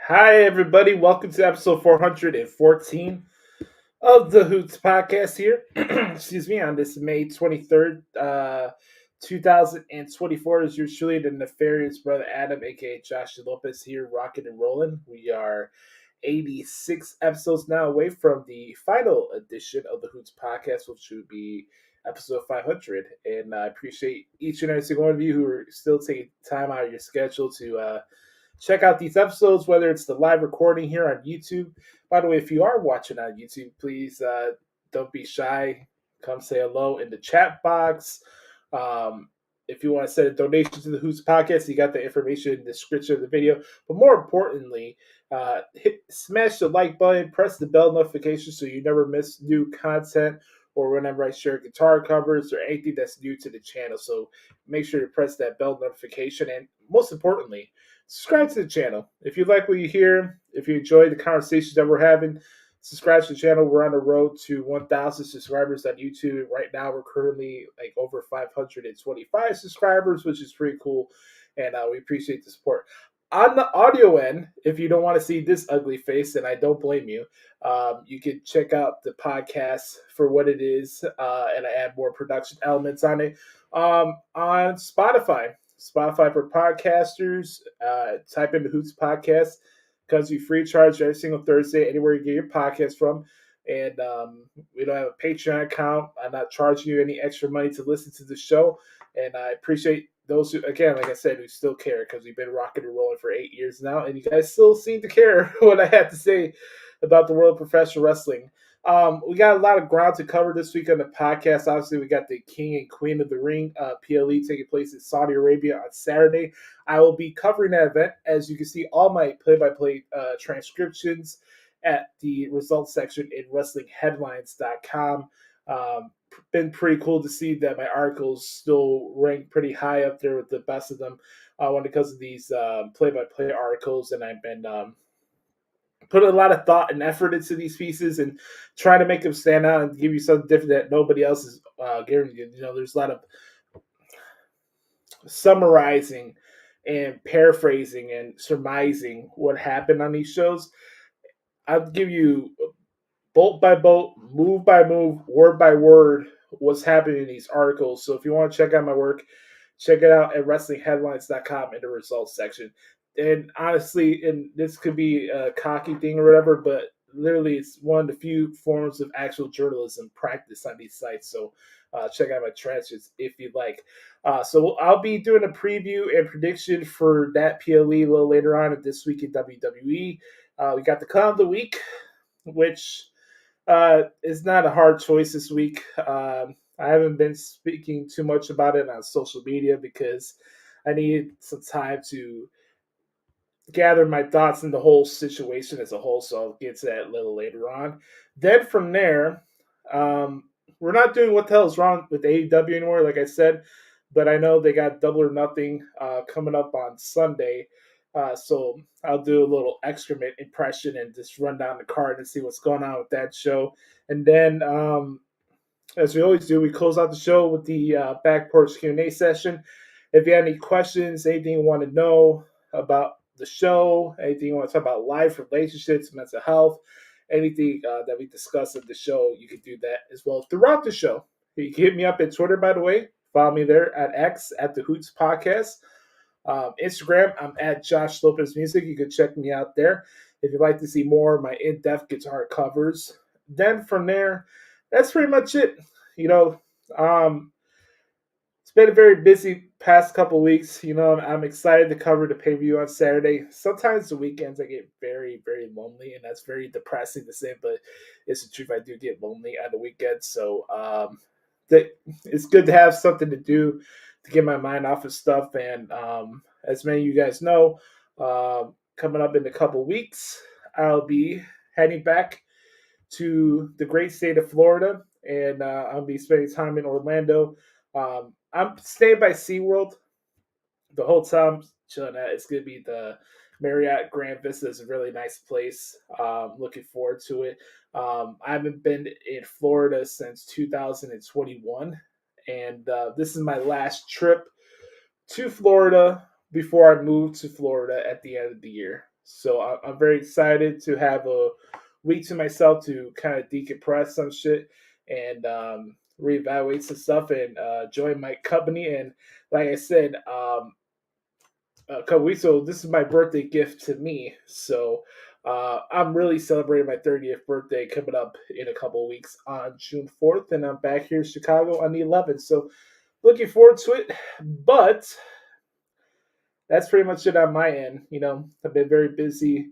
Hi, everybody. Welcome to episode 414 of the Hoots Podcast here. Excuse me, on this May 23rd, 2024. Is yours truly, the nefarious brother Adam, aka Joshie Lopez, here, rocking and rolling. We are 86 episodes now away from the final edition of the Hoots Podcast, which would be episode 500. And I appreciate each and every single one of you who are still taking time out of your schedule to check out these episodes, whether it's the live recording here on YouTube. By the way, if you are watching on YouTube, please don't be shy. Come say hello in the chat box. If you want to send a donation to the Hoots Podcast, you got the information in the description of the video. But more importantly, smash the like button, press the bell notification so you never miss new content or whenever I share guitar covers or anything that's new to the channel. So make sure to press that bell notification. And most importantly, subscribe to the channel. If you like what you hear, if you enjoy the conversations that we're having, subscribe to the channel. We're on the road to 1,000 subscribers on YouTube. Right now, we're currently like over 525 subscribers, which is pretty cool. And we appreciate the support. On the audio end, if you don't want to see this ugly face, and I don't blame you, you can check out the podcast for what it is, and I add more production elements on it on Spotify. Spotify for podcasters. Type in the Hoots Podcast. Comes you free of charge every single Thursday, anywhere you get your podcast from. And we don't have a Patreon account. I'm not charging you any extra money to listen to the show. And I appreciate those who, again, like I said, who still care, because we've been rocking and rolling for 8 years now, and you guys still seem to care what I have to say about the world of professional wrestling. We got a lot of ground to cover this week on the podcast. Obviously, we got the King and Queen of the Ring, PLE, taking place in Saudi Arabia on Saturday. I will be covering that event. As you can see, all my play-by-play transcriptions at the results section in WrestlingHeadlines.com. Been pretty cool to see that my articles still rank pretty high up there with the best of them when it comes to these play-by-play articles, and I've been putting a lot of thought and effort into these pieces and trying to make them stand out and give you something different that nobody else is guaranteed. You know, there's a lot of summarizing and paraphrasing and surmising what happened on these shows. I'll give you bolt by bolt, move by move, word by word, what's happening in these articles. So if you want to check out my work, check it out at WrestlingHeadlines.com in the results section. And honestly, and this could be a cocky thing or whatever, but literally it's one of the few forms of actual journalism practice on these sites. So check out my transcripts if you'd like. So I'll be doing a preview and prediction for that PLE a little later on this week in WWE. We got the Clown of the Week, which is not a hard choice this week. I haven't been speaking too much about it on social media because I needed some time to gather my thoughts in the whole situation as a whole, so I'll get to that a little later on. Then from there, we're not doing what the hell is wrong with AEW anymore, like I said, but I know they got Double or Nothing coming up on Sunday, so I'll do a little excrement impression and just run down the card and see what's going on with that show. And then, as we always do, we close out the show with the Back Porch Q&A session. If you have any questions, anything you want to know about the show, anything you want to talk about life, relationships, mental health, anything that we discuss at the show, you can do that as well throughout the show. You can hit me up at Twitter, by the way. Follow me there at X at the Hoots Podcast. Instagram, I'm at Josh Lopez Music. You can check me out there if you'd like to see more of my in-depth guitar covers. Then from there, that's pretty much it. You know, it's been a very busy past couple weeks. You know, I'm excited to cover the pay-per-view on Saturday. Sometimes the weekends I get very, very lonely, and that's very depressing to say, but it's the truth. I do get lonely on the weekends, so it's good to have something to do to get my mind off of stuff. And as many of you guys know, coming up in a couple weeks, I'll be heading back to the great state of Florida, and I'll be spending time in Orlando. I'm staying by SeaWorld the whole time. Chilling at it's going to be the Marriott Grand Vista. Is a really nice place. Looking forward to it. I haven't been in Florida since 2021, and this is my last trip to Florida before I move to Florida at the end of the year. So I'm very excited to have a week to myself to kind of decompress some shit and reevaluate some stuff and join my company. And like I said, a couple weeks ago, this is my birthday gift to me. So I'm really celebrating my 30th birthday coming up in a couple of weeks on June 4th, and I'm back here in Chicago on the 11th. So looking forward to it. But that's pretty much it on my end. I've been very busy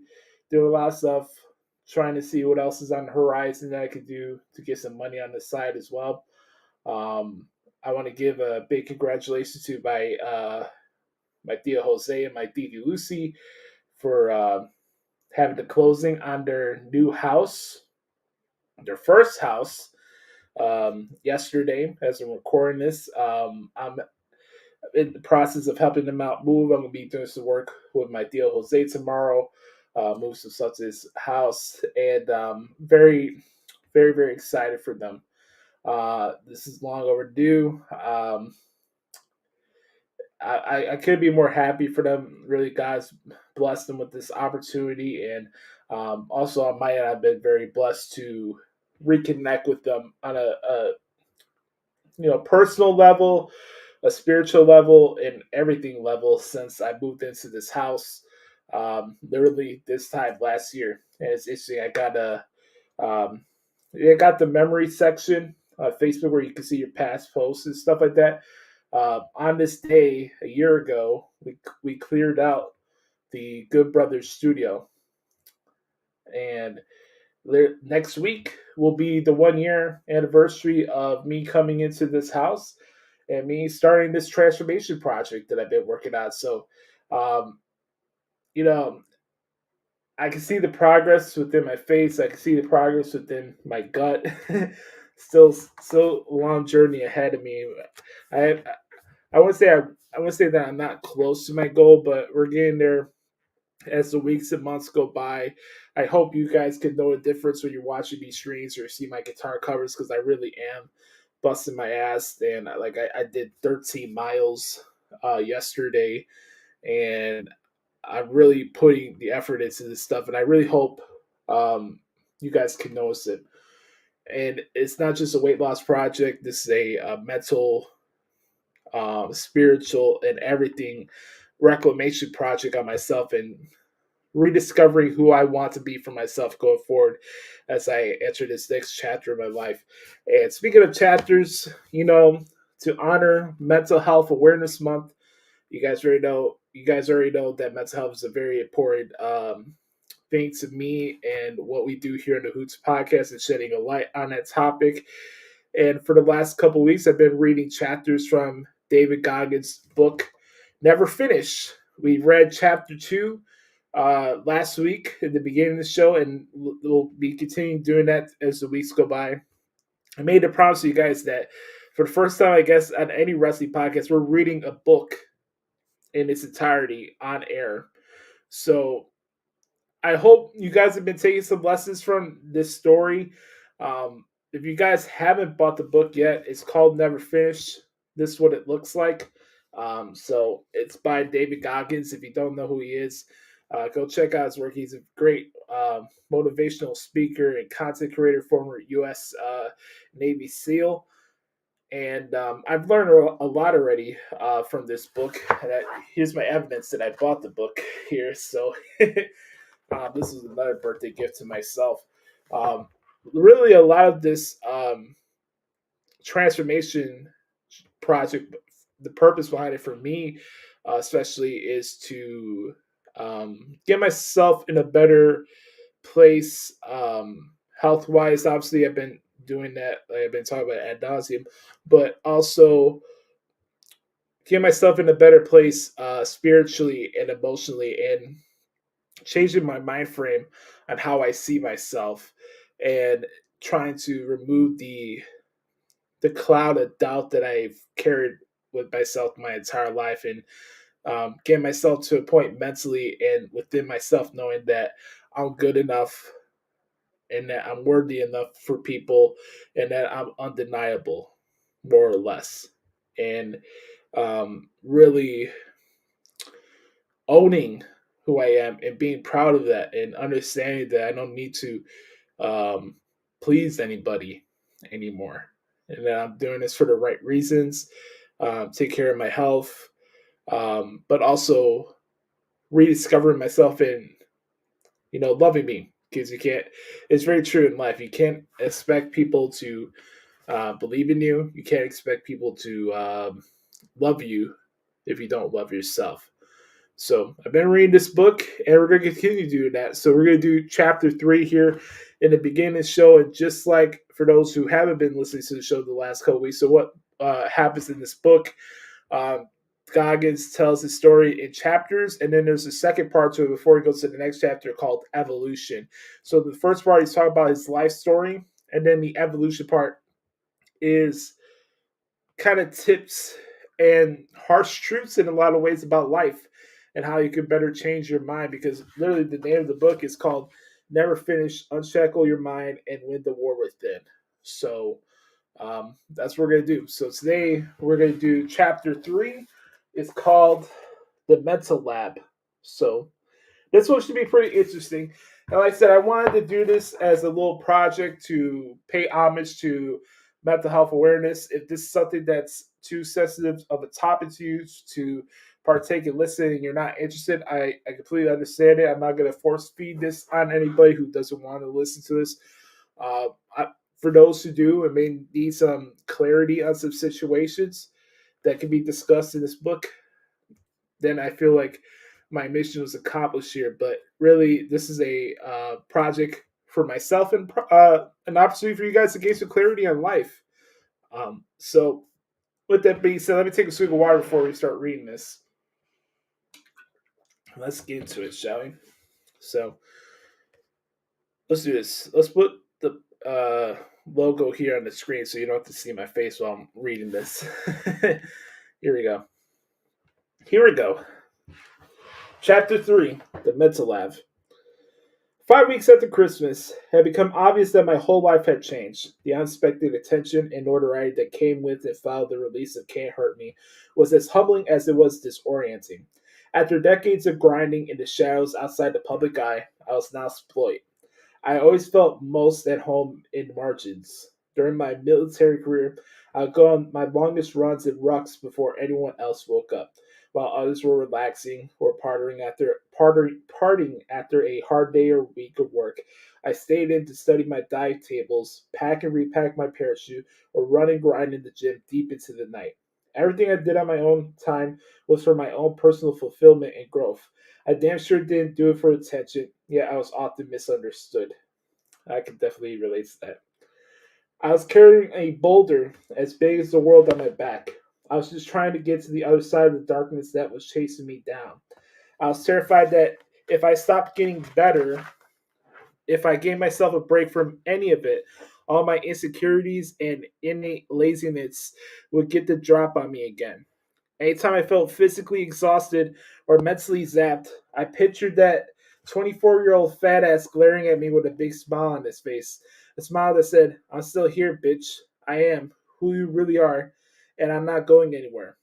doing a lot of stuff, trying to see what else is on the horizon that I could do to get some money on the side as well. I want to give a big congratulations to my Tia Jose and my Didi Lucy for having the closing on their new house, their first house, yesterday as I'm recording this. I'm in the process of helping them out move. I'm going to be doing some work with my Tia Jose tomorrow, move some stuff to his house, and very, very, very excited for them. This is long overdue. I could be more happy for them. Really, God's blessed them with this opportunity, and also on my end, I've been very blessed to reconnect with them on a personal level, a spiritual level, and everything level since I moved into this house. Literally this time last year, and it's interesting. Um, I got the memory section on Facebook where you can see your past posts and stuff like that. On this day a year ago, we cleared out the Good Brothers studio, and next week will be the 1 year anniversary of me coming into this house and me starting this transformation project that I've been working on. So, um, you know, I can see the progress within my face. I can see the progress within my gut. Still a long journey ahead of me. I I would say I would say that I'm not close to my goal, but we're getting there as the weeks and months go by. I hope you guys can know a difference when you're watching these streams or see my guitar covers because I really am busting my ass. And I did 13 miles yesterday, and I'm really putting the effort into this stuff, and I really hope you guys can notice it. And it's not just a weight loss project. This is a mental, spiritual, and everything reclamation project on myself and rediscovering who I want to be for myself going forward as I enter this next chapter of my life. And speaking of chapters, to honor Mental Health Awareness Month, you guys already know. You guys already know that mental health is a very important thing to me and what we do here in the Hoots Podcast and shedding a light on that topic. And for the last couple of weeks, I've been reading chapters from David Goggins' book, Never Finish. We read chapter 2 last week at the beginning of the show, and we'll be continuing doing that as the weeks go by. I made a promise to you guys that for the first time, I guess, on any wrestling podcast, we're reading a book in its entirety on air. So I hope you guys have been taking some lessons from this story. If you guys haven't bought the book yet, it's called Never Finish. This is what it looks like. So it's by David Goggins. If you don't know who he is, go check out his work. He's a great motivational speaker and content creator, former U.S. Navy SEAL. And I've learned a lot already from this book. Here's my evidence that I bought the book here. So this is another birthday gift to myself. Really, a lot of this transformation project, the purpose behind it for me, especially, is to get myself in a better place health wise. Obviously, I've been doing that. Like I've been talking about ad nauseum, but also get myself in a better place spiritually and emotionally, and changing my mind frame on how I see myself, and trying to remove the cloud of doubt that I've carried with myself my entire life, and get myself to a point mentally and within myself knowing that I'm good enough and that I'm worthy enough for people and that I'm undeniable, more or less. And really owning who I am and being proud of that and understanding that I don't need to please anybody anymore. And that I'm doing this for the right reasons, take care of my health, but also rediscovering myself and, loving me. Because you can't, it's very true in life. You can't expect people to believe in you. You can't expect people to love you if you don't love yourself. So I've been reading this book, and we're going to continue doing that. So we're going to do chapter 3 here in the beginning of the show. And just like for those who haven't been listening to the show the last couple weeks, so what happens in this book, um, Goggins tells his story in chapters, and then there's a second part to it before he goes to the next chapter called Evolution. So the first part, he's talking about his life story, and then the evolution part is kind of tips and harsh truths in a lot of ways about life and how you can better change your mind, because literally the name of the book is called Never Finish, Unshackle Your Mind and Win the War Within. So that's what we're going to do. So today we're going to do chapter 3. It's called The Mental Lab. So this one should be pretty interesting. And like I said, I wanted to do this as a little project to pay homage to mental health awareness. If this is something that's too sensitive of a topic to you to partake and listen and you're not interested, I completely understand it. I'm not going to force feed this on anybody who doesn't want to listen to this. For those who do and may need some clarity on some situations that can be discussed in this book, then I feel like my mission was accomplished here. But really, this is a project for myself and an opportunity for you guys to gain some clarity on life. So with that being said, let me take a swig of water before we start reading this. Let's get into it, shall we? So let's do this. Let's put the logo here on the screen so you don't have to see my face while I'm reading this. Here we go. Chapter 3, The Mental Lab. 5 weeks after Christmas, it had become obvious that my whole life had changed. The unexpected attention and notoriety that came with and followed the release of Can't Hurt Me was as humbling as it was disorienting. After decades of grinding in the shadows outside the public eye, I was now exploited. I always felt most at home in margins. During my military career, I would go on my longest runs in rucks before anyone else woke up, while others were relaxing or partying after a hard day or week of work. I stayed in to study my dive tables, pack and repack my parachute, or run and grind in the gym deep into the night. Everything I did on my own time was for my own personal fulfillment and growth. I damn sure didn't do it for attention, yet I was often misunderstood. I can definitely relate to that. I was carrying a boulder as big as the world on my back. I was just trying to get to the other side of the darkness that was chasing me down. I was terrified that if I stopped getting better, if I gave myself a break from any of it, all my insecurities and innate laziness would get the drop on me again. Anytime I felt physically exhausted or mentally zapped, I pictured that 24-year-old fat ass glaring at me with a big smile on his face. A smile that said, I'm still here, bitch. I am who you really are, and I'm not going anywhere.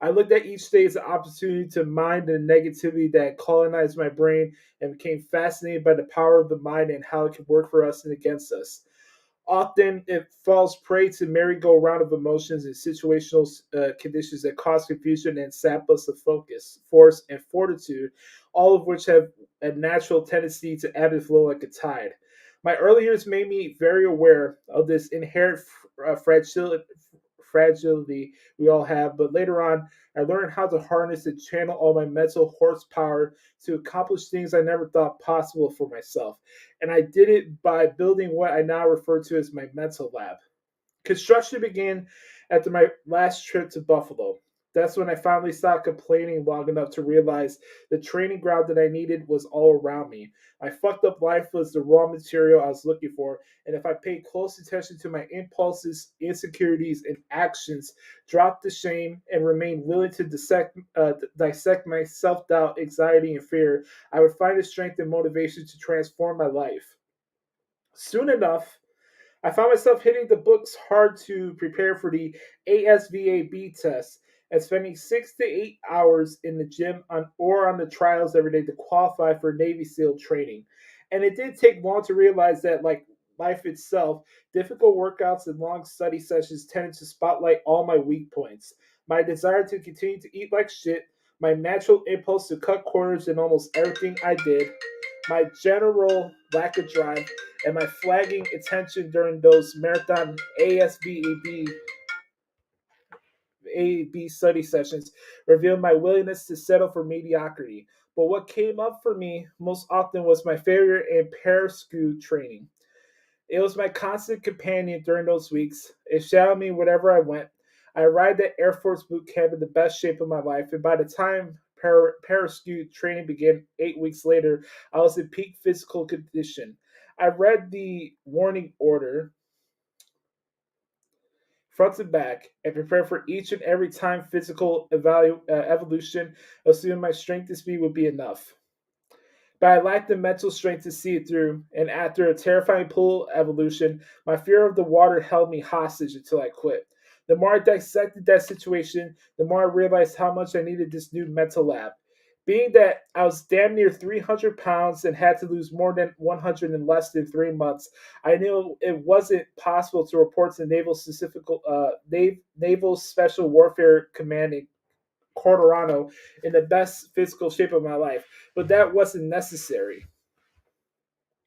I looked at each day as an opportunity to mine the negativity that colonized my brain and became fascinated by the power of the mind and how it can work for us and against us. Often it falls prey to merry-go-round of emotions and situational conditions that cause confusion and sap us of focus, force, and fortitude, all of which have a natural tendency to ebb and flow like a tide. My early years made me very aware of this inherent fragility we all have, but later on, I learned how to harness and channel all my mental horsepower to accomplish things I never thought possible for myself. And I did it by building what I now refer to as my mental lab. Construction began after my last trip to Buffalo. That's when I finally stopped complaining long enough to realize the training ground that I needed was all around me. My fucked up life was the raw material I was looking for, and if I paid close attention to my impulses, insecurities, and actions, dropped the shame, and remained willing to dissect my self doubt, anxiety, and fear, I would find the strength and motivation to transform my life. Soon enough, I found myself hitting the books hard to prepare for the ASVAB test, and spending 6 to 8 hours in the gym or on the trials every day to qualify for Navy SEAL training. And it did take long to realize that, like life itself, difficult workouts and long study sessions tended to spotlight all my weak points. My desire to continue to eat like shit, my natural impulse to cut corners in almost everything I did, my general lack of drive, and my flagging attention during those marathon ASVAB study sessions revealed my willingness to settle for mediocrity. But what came up for me most often was my failure in parascoot training. It was my constant companion during those weeks. It shadowed me wherever I went. I arrived at Air Force boot camp in the best shape of my life, and by the time parachute training began 8 weeks later, I was in peak physical condition. I read the warning order front to back and prepared for each and every time physical evolution, assuming my strength and speed would be enough. But I lacked the mental strength to see it through, and after a terrifying pool evolution, my fear of the water held me hostage until I quit. The more I dissected that situation, the more I realized how much I needed this new mental lab. Being that I was damn near 300 pounds and had to lose more than 100 in less than 3 months, I knew it wasn't possible to report to Naval Special Warfare Command in Cortorano in the best physical shape of my life, but that wasn't necessary.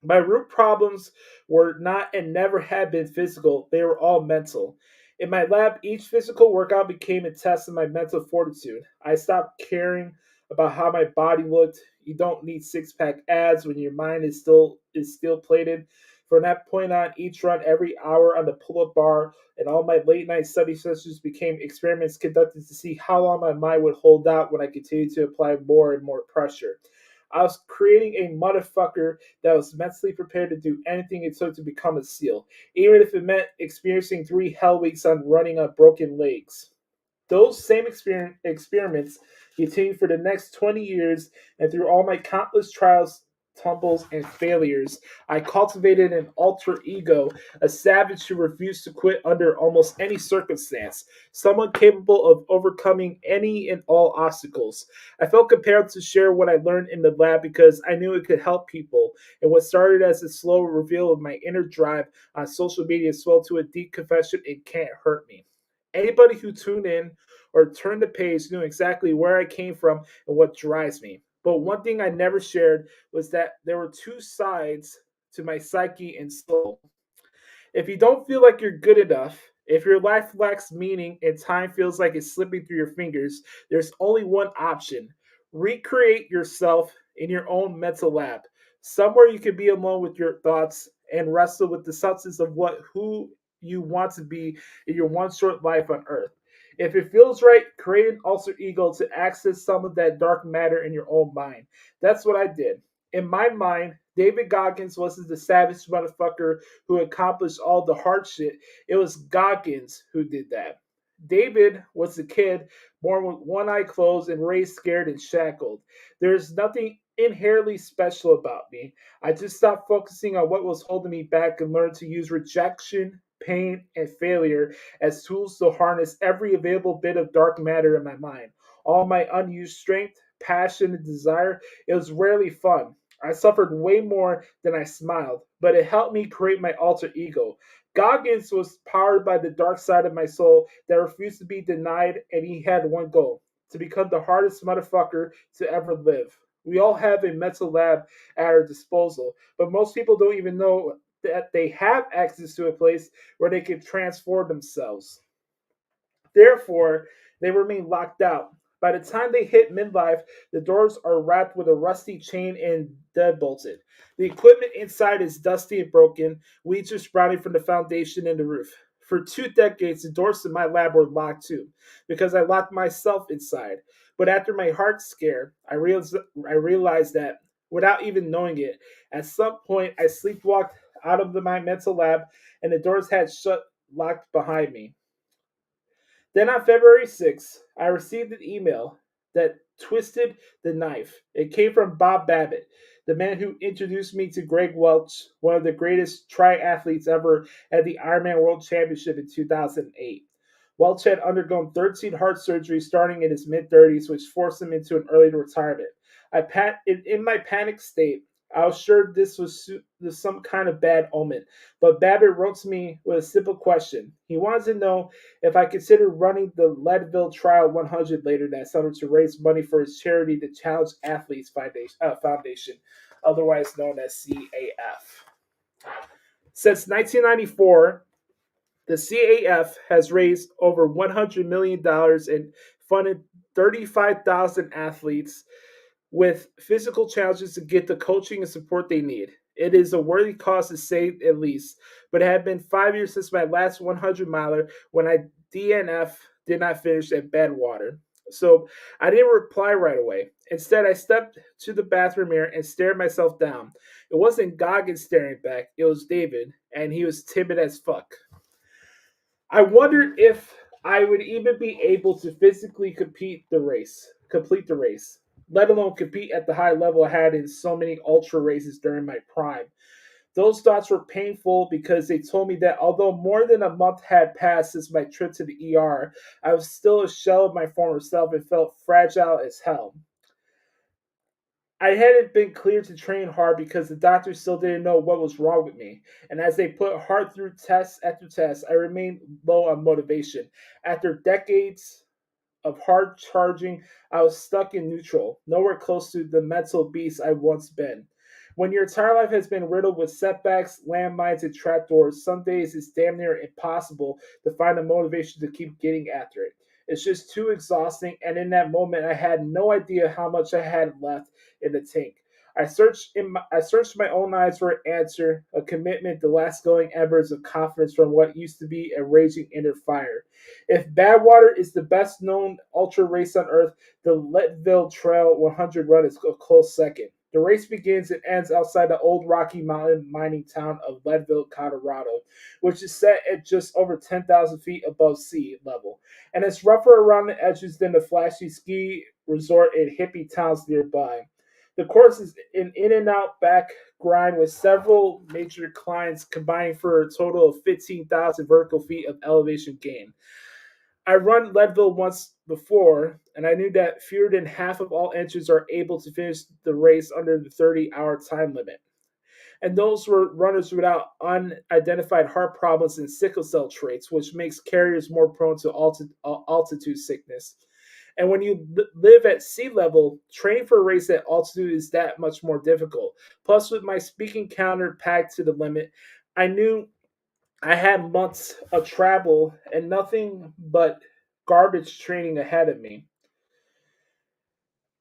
My root problems were not and never had been physical, they were all mental. In my lab, each physical workout became a test of my mental fortitude. I stopped caring about how my body looked. You don't need six-pack abs when your mind is still plated. From that point on, each run every hour on the pull-up bar and all my late-night study sessions became experiments conducted to see how long my mind would hold out when I continued to apply more and more pressure. I was creating a motherfucker that was mentally prepared to do anything it took to become a SEAL, even if it meant experiencing 3 hell weeks on running on broken legs. Those same experiments continued for the next 20 years, and through all my countless trials, tumbles, and failures, I cultivated an alter ego, a savage who refused to quit under almost any circumstance, someone capable of overcoming any and all obstacles. I felt compelled to share what I learned in the lab because I knew it could help people, and what started as a slow reveal of my inner drive on social media swelled to a deep confession: it can't hurt me. Anybody who tuned in or turned the page knew exactly where I came from and what drives me. But one thing I never shared was that there were two sides to my psyche and soul. If you don't feel like you're good enough, if your life lacks meaning and time feels like it's slipping through your fingers, there's only one option: recreate yourself in your own mental lab, somewhere you can be alone with your thoughts and wrestle with the substance of who you want to be in your one short life on earth. If it feels right, create an alter ego to access some of that dark matter in your own mind. That's what I did. In my mind, David Goggins wasn't the savage motherfucker who accomplished all the hard shit. It was Goggins who did that. David was the kid born with one eye closed and raised scared and shackled. There's nothing inherently special about me. I just stopped focusing on what was holding me back and learned to use rejection, pain, and failure as tools to harness every available bit of dark matter in my mind. All my unused strength, passion, and desire. It was rarely fun. I suffered way more than I smiled, but it helped me create my alter ego. Goggins was powered by the dark side of my soul that refused to be denied, and he had one goal: to become the hardest motherfucker to ever live. We all have a mental lab at our disposal, but most people don't even know that they have access to a place where they can transform themselves. Therefore, they remain locked out. By the time they hit midlife, the doors are wrapped with a rusty chain and deadbolted. The equipment inside is dusty and broken, weeds are sprouting from the foundation and the roof. For 2 decades, the doors to my lab were locked too, because I locked myself inside. But after my heart scare, I realized that, without even knowing it, at some point I sleepwalked out of my mental lab and the doors had shut locked behind me. Then on February 6th, I received an email that twisted the knife. It came from Bob Babbitt, the man who introduced me to Greg Welch, one of the greatest triathletes ever at the Ironman World Championship in 2008. Welch had undergone 13 heart surgeries starting in his mid-30s, which forced him into an early retirement. In my panic state, I was sure this was some kind of bad omen, but Babbitt wrote to me with a simple question. He wanted to know if I considered running the Leadville Trial 100 later that summer to raise money for his charity, the Challenge Athletes Foundation, otherwise known as CAF. Since 1994, the CAF has raised over $100 million and funded 35,000 athletes with physical challenges to get the coaching and support they need. It is a worthy cause to say at least, but it had been 5 years since my last 100 miler when I DNF did not finish at Badwater. So I didn't reply right away. Instead, I stepped to the bathroom mirror and stared myself down. It wasn't Goggins staring back, it was David, and he was timid as fuck. I wondered if I would even be able to physically complete the race, let alone compete at the high level I had in so many ultra races during my prime. Those thoughts were painful because they told me that although more than a month had passed since my trip to the ER, I was still a shell of my former self and felt fragile as hell. I hadn't been cleared to train hard because the doctors still didn't know what was wrong with me. And as they put hard through test after test, I remained low on motivation. After decades of hard charging, I was stuck in neutral, nowhere close to the mental beast I've once been. When your entire life has been riddled with setbacks, landmines, and trapdoors, some days it's damn near impossible to find the motivation to keep getting after it. It's just too exhausting, and in that moment, I had no idea how much I had left in the tank. I searched my own eyes for an answer, a commitment, the last glowing embers of confidence from what used to be a raging inner fire. If Badwater is the best known ultra race on earth, the Leadville Trail 100 run is a close second. The race begins and ends outside the old Rocky Mountain mining town of Leadville, Colorado, which is set at just over 10,000 feet above sea level, and it's rougher around the edges than the flashy ski resort and hippie towns nearby. The course is an in and out back grind with several major climbs combining for a total of 15,000 vertical feet of elevation gain. I run Leadville once before, and I knew that fewer than half of all entrants are able to finish the race under the 30-hour time limit. And those were runners without unidentified heart problems and sickle cell traits, which makes carriers more prone to altitude sickness. And when you live at sea level, training for a race at altitude is that much more difficult. Plus, with my speaking calendar packed to the limit, I knew I had months of travel and nothing but garbage training ahead of me.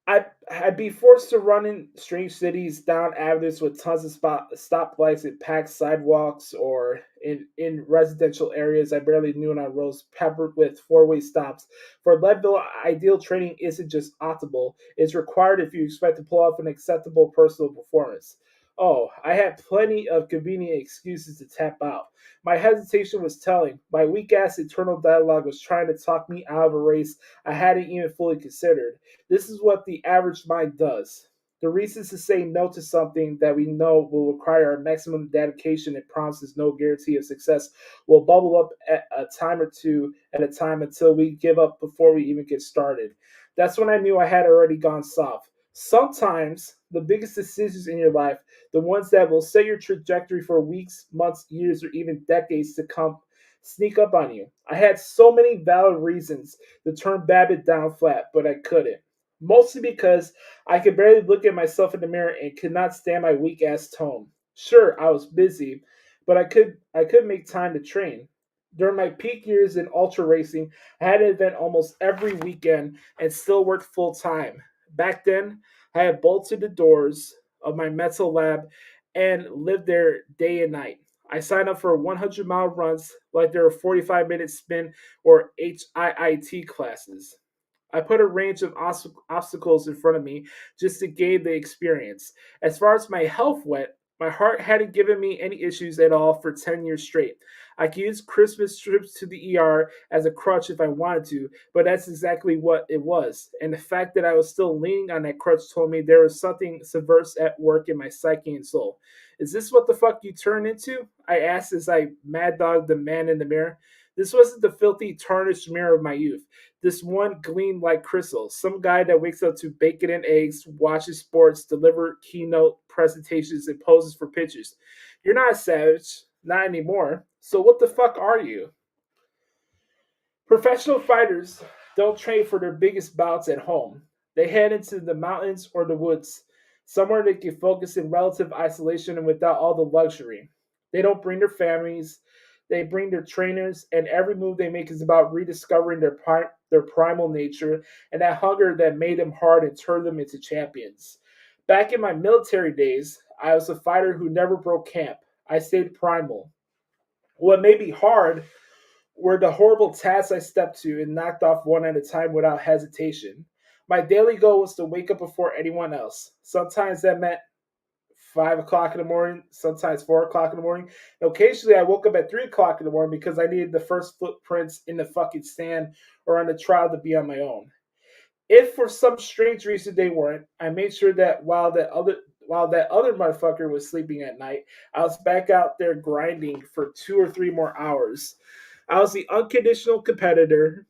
I'd be forced to run in strange cities, down avenues with tons of stoplights and packed sidewalks, or in residential areas I barely knew on roads peppered with four-way stops. For Leadville, ideal training isn't just optimal, it's required if you expect to pull off an acceptable personal performance. Oh, I had plenty of convenient excuses to tap out. My hesitation was telling. My weak ass internal dialogue was trying to talk me out of a race I hadn't even fully considered. This is what the average mind does. The reasons to say no to something that we know will require our maximum dedication and promises no guarantee of success will bubble up at a time or two at a time until we give up before we even get started. That's when I knew I had already gone soft. Sometimes the biggest decisions in your life, the ones that will set your trajectory for weeks, months, years, or even decades to come, sneak up on you. I had so many valid reasons to turn Babbitt down flat, but I couldn't. Mostly because I could barely look at myself in the mirror and could not stand my weak ass tone. Sure, I was busy, but I could make time to train. During my peak years in ultra racing, I had an event almost every weekend and still worked full time. Back then, I had bolted the doors of my mental lab and lived there day and night. I signed up for 100-mile runs like they were 45-minute spin or HIIT classes. I put a range of obstacles in front of me just to gain the experience. As far as my health went, my heart hadn't given me any issues at all for 10 years straight. I could use Christmas trips to the ER as a crutch if I wanted to, but that's exactly what it was. And the fact that I was still leaning on that crutch told me there was something subversive at work in my psyche and soul. Is this what the fuck you turn into? I asked as I mad dogged the man in the mirror. This wasn't the filthy, tarnished mirror of my youth. This one gleamed like crystal. Some guy that wakes up to bacon and eggs, watches sports, deliver keynote presentations, and poses for pictures. You're not a savage. Not anymore. So what the fuck are you? Professional fighters don't train for their biggest bouts at home. They head into the mountains or the woods, somewhere they can focus in relative isolation and without all the luxury. They don't bring their families, they bring their trainers, and every move they make is about rediscovering their primal nature and that hunger that made them hard and turned them into champions. Back in my military days, I was a fighter who never broke camp. I stayed primal. What made me hard were the horrible tasks I stepped to and knocked off one at a time without hesitation. My daily goal was to wake up before anyone else. Sometimes that meant 5 o'clock in the morning, sometimes 4 o'clock in the morning. And occasionally I woke up at 3 o'clock in the morning because I needed the first footprints in the fucking stand or on the trial to be on my own. If for some strange reason they weren't, I made sure that while that other motherfucker was sleeping at night, I was back out there grinding for 2 or 3 more hours. I was the unconditional competitor,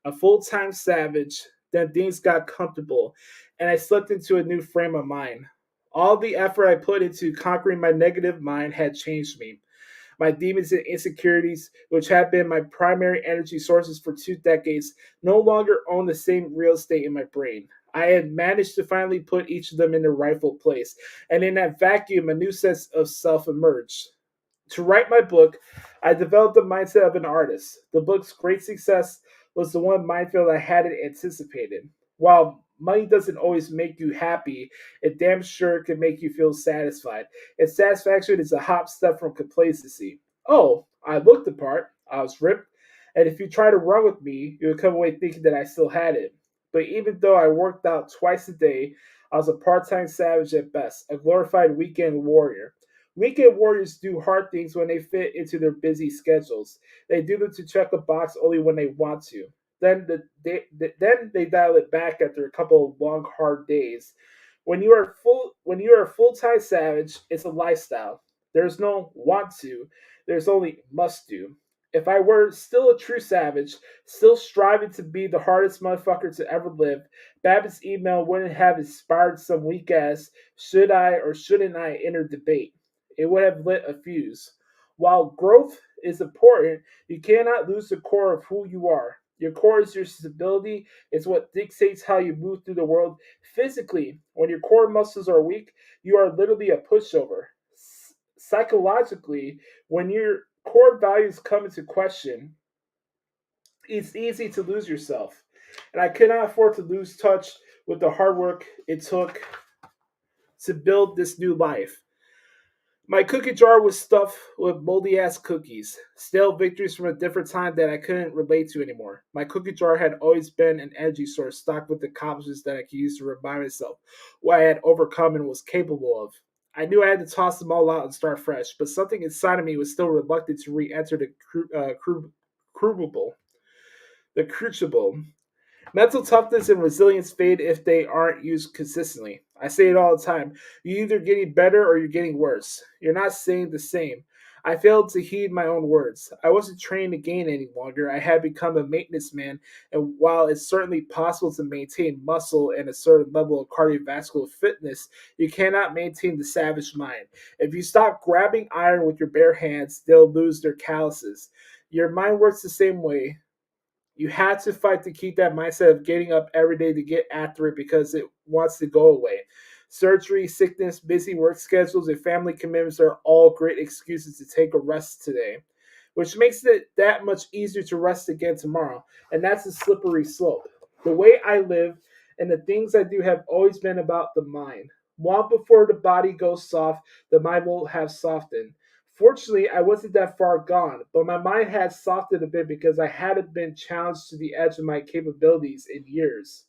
a full time savage. Then things got comfortable, and I slipped into a new frame of mind. All the effort I put into conquering my negative mind had changed me. My demons and insecurities, which have been my primary energy sources for 2 decades, no longer own the same real estate in my brain. I had managed to finally put each of them in their rightful place, and in that vacuum, a new sense of self emerged. To write my book, I developed the mindset of an artist. The book's great success was the one minefield I hadn't anticipated. While money doesn't always make you happy, it damn sure can make you feel satisfied. And satisfaction is a hop step from complacency. Oh, I looked the part, I was ripped, and if you try to run with me, you would come away thinking that I still had it. But even though I worked out twice a day, I was a part time savage at best, a glorified weekend warrior. Weekend warriors do hard things when they fit into their busy schedules. They do them to check a box only when they want to. Then they dial it back after a couple of long, hard days. When you are a full time savage, it's a lifestyle. There's no want to. There's only must do. If I were still a true savage, still striving to be the hardest motherfucker to ever live, Babbitt's email wouldn't have inspired some weak ass should I or shouldn't I enter debate. It would have lit a fuse. While growth is important, you cannot lose the core of who you are. Your core is your stability. It's what dictates how you move through the world. Physically, when your core muscles are weak, you are literally a pushover. Psychologically, when your core values come into question, it's easy to lose yourself. And I could not afford to lose touch with the hard work it took to build this new life. My cookie jar was stuffed with moldy ass cookies, stale victories from a different time that I couldn't relate to anymore. My cookie jar had always been an energy source stocked with accomplishments that I could use to remind myself what I had overcome and was capable of. I knew I had to toss them all out and start fresh, but something inside of me was still reluctant to re enter crucible. The crucible. Mental toughness and resilience fade if they aren't used consistently. I say it all the time. You're either getting better or you're getting worse. You're not saying the same. I failed to heed my own words. I wasn't trained to gain any longer. I had become a maintenance man, and while it's certainly possible to maintain muscle and a certain level of cardiovascular fitness, you cannot maintain the savage mind. If you stop grabbing iron with your bare hands, they'll lose their calluses. Your mind works the same way. You had to fight to keep that mindset of getting up every day to get after it because it wants to go away. Surgery, sickness, busy work schedules, and family commitments are all great excuses to take a rest today, which makes it that much easier to rest again tomorrow. And that's a slippery slope. The way I live and the things I do have always been about the mind. Long before the body goes soft, the mind will have softened. Fortunately, I wasn't that far gone, but my mind had softened a bit because I hadn't been challenged to the edge of my capabilities in years.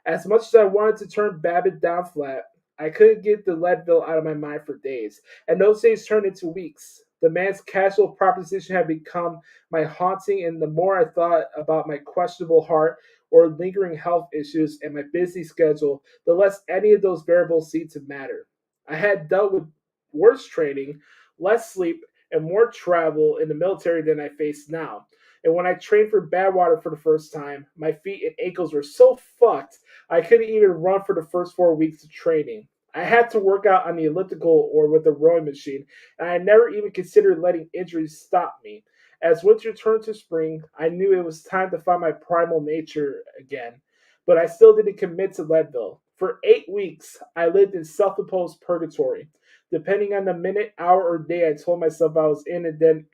As much as I wanted to turn Babbitt down flat, I couldn't get the Leadville out of my mind for days, and those days turned into weeks. The man's casual proposition had become my haunting, and the more I thought about my questionable heart or lingering health issues and my busy schedule, the less any of those variables seemed to matter. I had dealt with worse training, less sleep, and more travel in the military than I face now. And when I trained for Badwater for the first time, my feet and ankles were so fucked I couldn't even run for the first 4 weeks of training. I had to work out on the elliptical or with a rowing machine, and I never even considered letting injuries stop me. As winter turned to spring, I knew it was time to find my primal nature again, but I still didn't commit to Leadville. For 8 weeks, I lived in self imposed purgatory. Depending on the minute, hour, or day I told myself I was in, and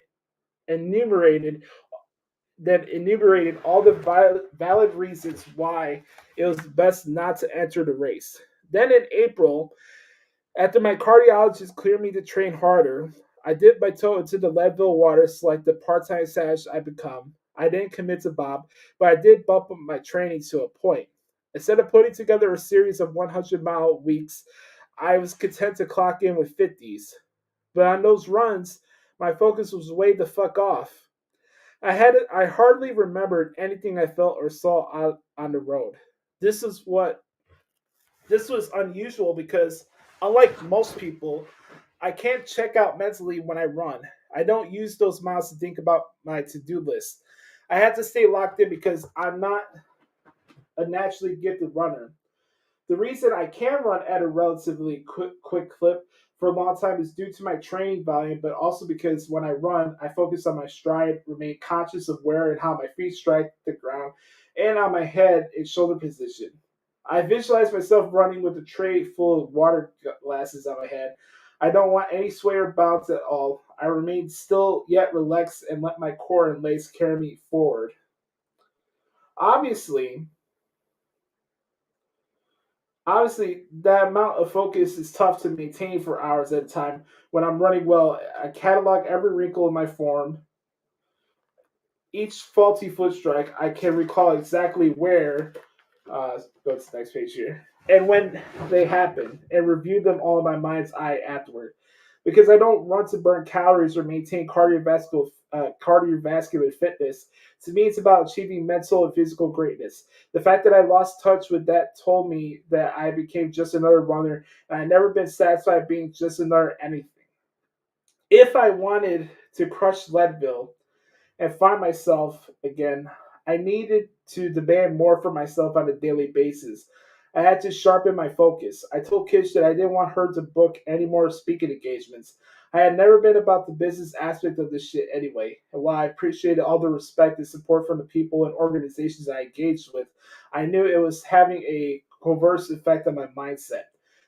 enumerated enumerated all the valid reasons why it was best not to enter the race. Then in April, after my cardiologist cleared me to train harder, I dipped my toe into the Leadville waters like the part-time savage I become. I didn't commit to Bob, but I did bump up my training to a point. Instead of putting together a series of 100-mile weeks, I was content to clock in with 50s. But on those runs, my focus was way the fuck off. I hardly remembered anything I felt or saw out on the road. This is what this was unusual because unlike most people, I can't check out mentally when I run. I don't use those miles to think about my to-do list. I have to stay locked in because I'm not a naturally gifted runner. The reason I can run at a relatively quick clip for a long time is due to my training volume, but also because when I run, I focus on my stride, remain conscious of where and how my feet strike the ground, and on my head and shoulder position. I visualize myself running with a tray full of water glasses on my head. I don't want any sway or bounce at all. I remain still yet relaxed and let my core and legs carry me forward. Obviously, Obviously, that amount of focus is tough to maintain for hours at a time. When I'm running well, I catalog every wrinkle in my form, each faulty foot strike. I can recall exactly where. Go to the next page here. And when they happen, and review them all in my mind's eye afterward. Because I don't run to burn calories or maintain cardiovascular fitness. To me, it's about achieving mental and physical greatness. The fact that I lost touch with that told me that I became just another runner, and I'd never been satisfied being just another anything. If I wanted to crush Leadville and find myself again, I needed to demand more for myself on a daily basis. I had to sharpen my focus. I told Kish that I didn't want her to book any more speaking engagements. I had never been about the business aspect of this shit anyway, and while I appreciated all the respect and support from the people and organizations I engaged with, I knew it was having a converse effect on my mindset.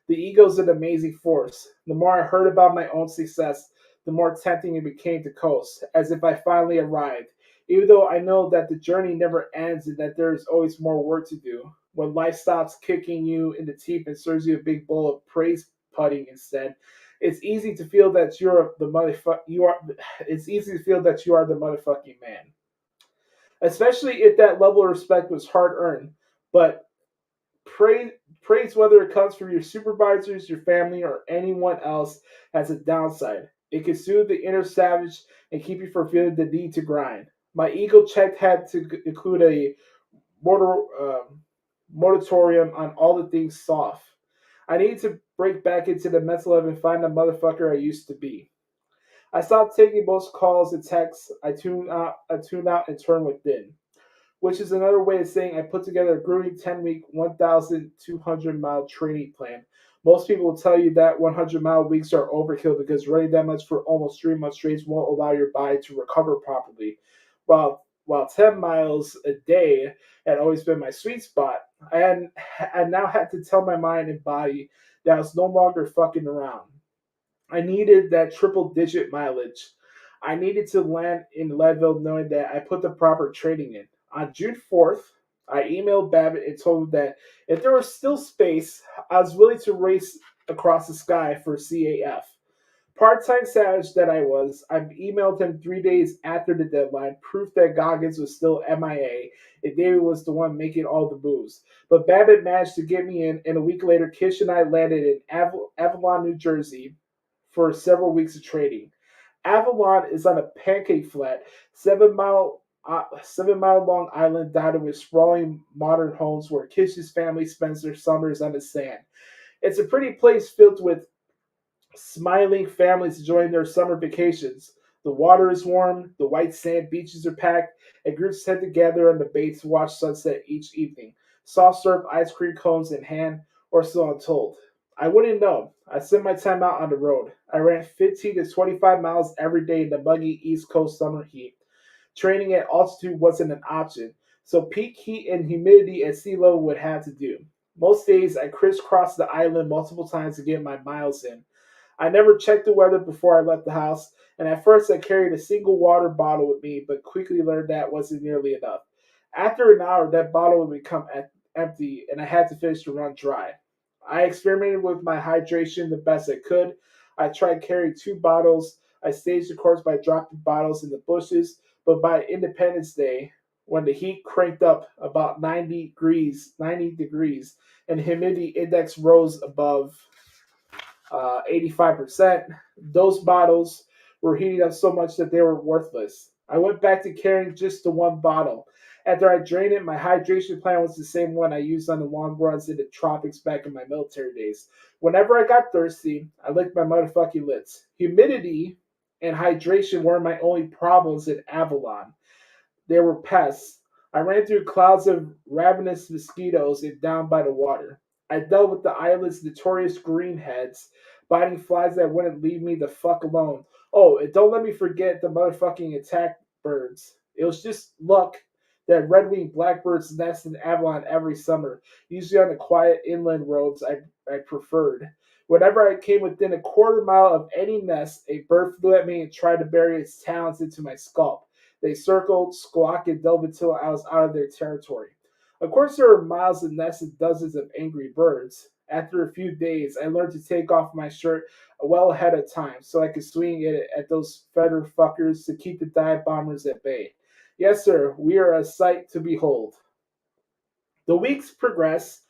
The ego is an amazing force. The more I heard about my own success, the more tempting it became to coast, as if I finally arrived. Even though I know that the journey never ends and that there is always more work to do. When life stops kicking you in the teeth and serves you a big bowl of praise pudding instead, it's easy to feel that you're the motherfuck you are. It's easy to feel that you are the motherfucking man, especially if that level of respect was hard earned. But praise, praise whether it comes from your supervisors, your family, or anyone else, has a downside. It can soothe the inner savage and keep you from feeling the need to grind. My ego check had to include a motor, moratorium on all the things soft. I need to break back into the mental level and find the motherfucker I used to be. I stopped taking most calls and texts. I tuned out and turned within, which is another way of saying I put together a grueling 10-week, 1,200-mile training plan. Most people will tell you that 100-mile weeks are overkill because running that much for almost 3 months straight won't allow your body to recover properly. While 10 miles a day had always been my sweet spot, I now had to tell my mind and body that I was no longer fucking around. I needed that triple digit mileage. I needed to land in Leadville knowing that I put the proper training in. On June 4th, I emailed Babbitt and told him that if there was still space, I was willing to race across the sky for CAF. Part-time savage that I was, I emailed him 3 days after the deadline, proof that Goggins was still MIA, and David was the one making all the moves. But Babbitt managed to get me in, and a week later, Kish and I landed in Avalon, New Jersey, for several weeks of training. Avalon is on a pancake flat, 7 mile long island dotted with sprawling modern homes where Kish's family spends their summers on the sand. It's a pretty place filled with smiling families enjoying their summer vacations. The water is warm, the white sand beaches are packed, and groups tend to gather on the bay to watch sunset each evening. Soft serve ice cream cones in hand, or so I'm told. I wouldn't know. I spent my time out on the road. I ran 15 to 25 miles every day in the muggy East Coast summer heat. Training at altitude wasn't an option, so peak heat and humidity at sea level would have to do. Most days I crisscrossed the island multiple times to get my miles in. I never checked the weather before I left the house, and at first I carried a single water bottle with me, but quickly learned that wasn't nearly enough. After an hour, that bottle would become empty, and I had to finish the run dry. I experimented with my hydration the best I could. I tried carrying two bottles. I staged the course by dropping bottles in the bushes, but by Independence Day, when the heat cranked up about 90 degrees, and the humidity index rose above 85%, those bottles were heating up so much that they were worthless. I went back to carrying just the one bottle. After I drained it, my hydration plan was the same one I used on the long runs in the tropics back in my military days. Whenever I got thirsty, I licked my motherfucking lips. Humidity and hydration weren't my only problems in Avalon. There were pests. I ran through clouds of ravenous mosquitoes and down by the water. I dealt with the island's notorious greenheads, biting flies that wouldn't leave me the fuck alone. Oh, and don't let me forget the motherfucking attack birds. It was just luck that red-winged blackbirds nest in Avalon every summer, usually on the quiet inland roads I preferred. Whenever I came within a quarter mile of any nest, a bird flew at me and tried to bury its talons into my scalp. They circled, squawked, and dove until I was out of their territory. Of course, there were miles of nests and dozens of angry birds. After a few days, I learned to take off my shirt well ahead of time so I could swing it at those feather fuckers to keep the dive bombers at bay. Yes, sir, we are a sight to behold. The weeks progressed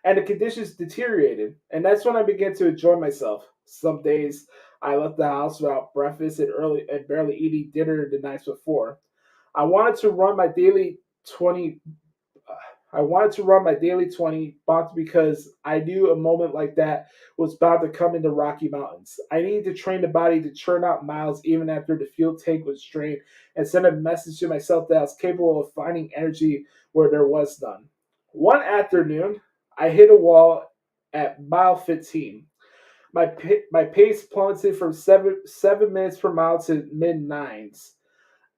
and the conditions deteriorated, and that's when I began to enjoy myself. Some days I left the house without breakfast and barely eating dinner the nights before. I wanted to run my daily 20 I wanted to run my daily 20 box because I knew a moment like that was bound to come in the Rocky Mountains. I needed to train the body to churn out miles even after the fuel tank was drained and send a message to myself that I was capable of finding energy where there was none. One afternoon, I hit a wall at mile 15. My pace plummeted from 7 minutes per mile to mid nines.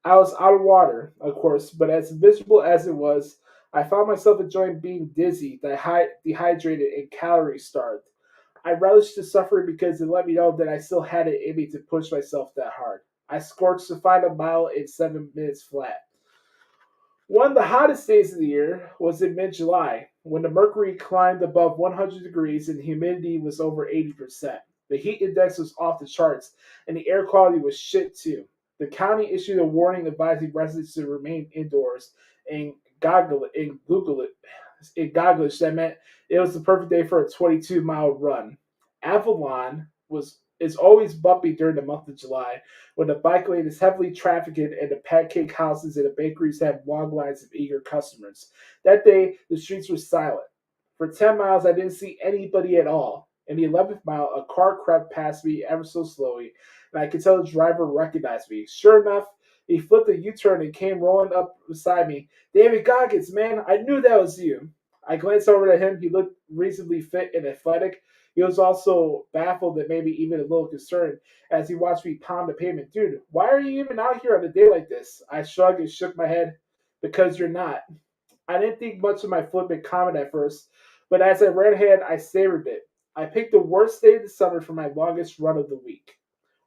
I was out of water, of course, but as miserable as it was, I found myself enjoying being dizzy, dehydrated, and calorie starved. I relished the suffering because it let me know that I still had it in me to push myself that hard. I scorched to find a mile in 7 minutes flat. One of the hottest days of the year was in mid July, when the mercury climbed above 100 degrees and the humidity was over 80%. The heat index was off the charts, and the air quality was shit too. The county issued a warning advising residents to remain indoors and Google it. In Goggins, that meant it was the perfect day for a 22-mile run. Avalon was is always bumpy during the month of July, when the bike lane is heavily trafficked and the pancake houses and the bakeries have long lines of eager customers. That day, the streets were silent. For 10 miles, I didn't see anybody at all. In the 11th mile, a car crept past me ever so slowly, and I could tell the driver recognized me. Sure enough, he flipped a U-turn and came rolling up beside me. David Goggins, man, I knew that was you. I glanced over at him. He looked reasonably fit and athletic. He was also baffled and maybe even a little concerned as he watched me pound the pavement. Dude, why are you even out here on a day like this? I shrugged and shook my head. Because you're not. I didn't think much of my flippant comment at first, but as I ran ahead, I savored it. I picked the worst day of the summer for my longest run of the week.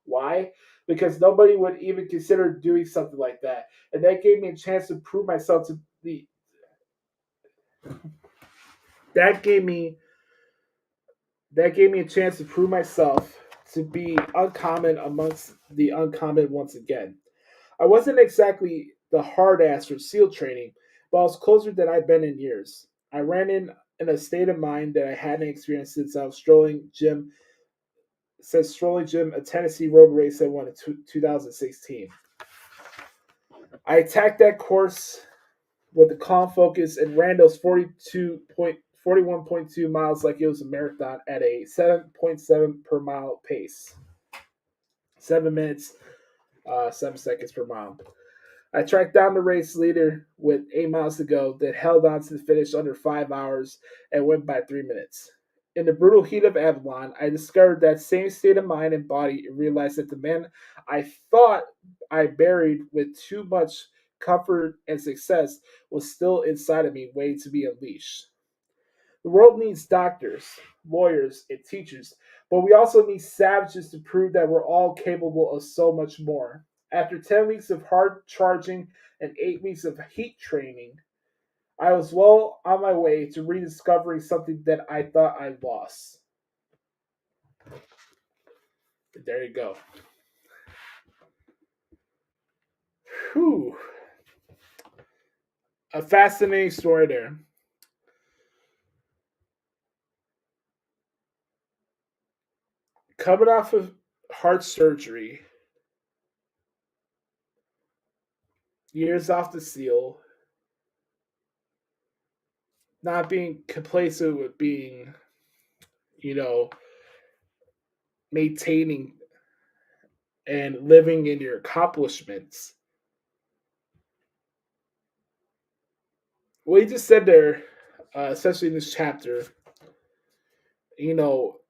Why? Because nobody would even consider doing something like that, and that gave me a chance to prove myself to be. That gave me a chance to prove myself to be uncommon amongst the uncommon once again. I wasn't exactly the hard ass for SEAL training, but I was closer than I've been in years. I ran in a state of mind that I hadn't experienced since strolling Jim, a Tennessee road race I won in 2016. I attacked that course with a calm focus and ran those 41.2 miles like it was a marathon at a 7.7 per mile pace. 7 minutes 7 seconds per mile. I tracked down the race leader with 8 miles to go, then held on to the finish under 5 hours and went by 3 minutes. In the brutal heat of Avalon, I discovered that same state of mind and body and realized that the man I thought I buried with too much comfort and success was still inside of me, waiting to be unleashed. The world needs doctors, lawyers, and teachers, but we also need savages to prove that we're all capable of so much more. After 10 weeks of hard charging and 8 weeks of heat training, I was well on my way to rediscovering something that I thought I lost. There you go. Whew. A fascinating story there. Coming off of heart surgery, years off the seal, not being complacent with being, you know, maintaining and living in your accomplishments. What you just said there, especially in this chapter, you know,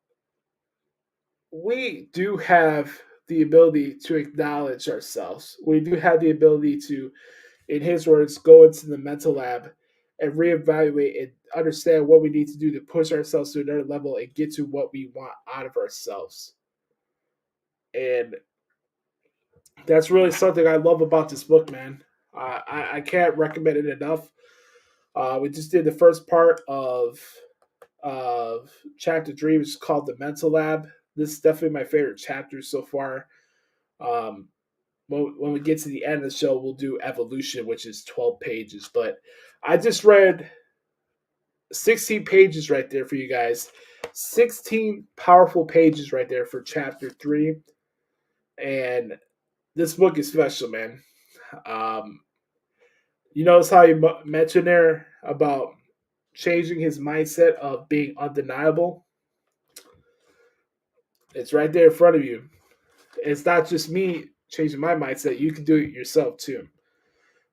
we do have the ability to acknowledge ourselves. We do have the ability to, in his words, go into the mental lab and reevaluate and understand what we need to do to push ourselves to another level and get to what we want out of ourselves. And that's really something I love about this book, man. I can't recommend it enough. We just did the first part of chapter 3, which is called the Mental Lab. This is definitely my favorite chapter so far. When we get to the end of the show, we'll do Evolution, which is 12 pages. But I just read 16 pages right there for you guys. 16 powerful pages right there for chapter 3. And this book is special, man. You notice how you mentioned there about changing his mindset of being undeniable? It's right there in front of you. It's not just me changing my mindset. You can do it yourself too.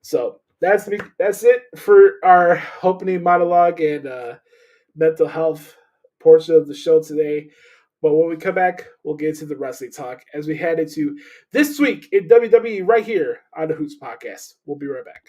So that's me. That's it for our opening monologue and mental health portion of the show today. But when we come back, we'll get into the wrestling talk as we head into this week in WWE right here on the Hoots Podcast. We'll be right back.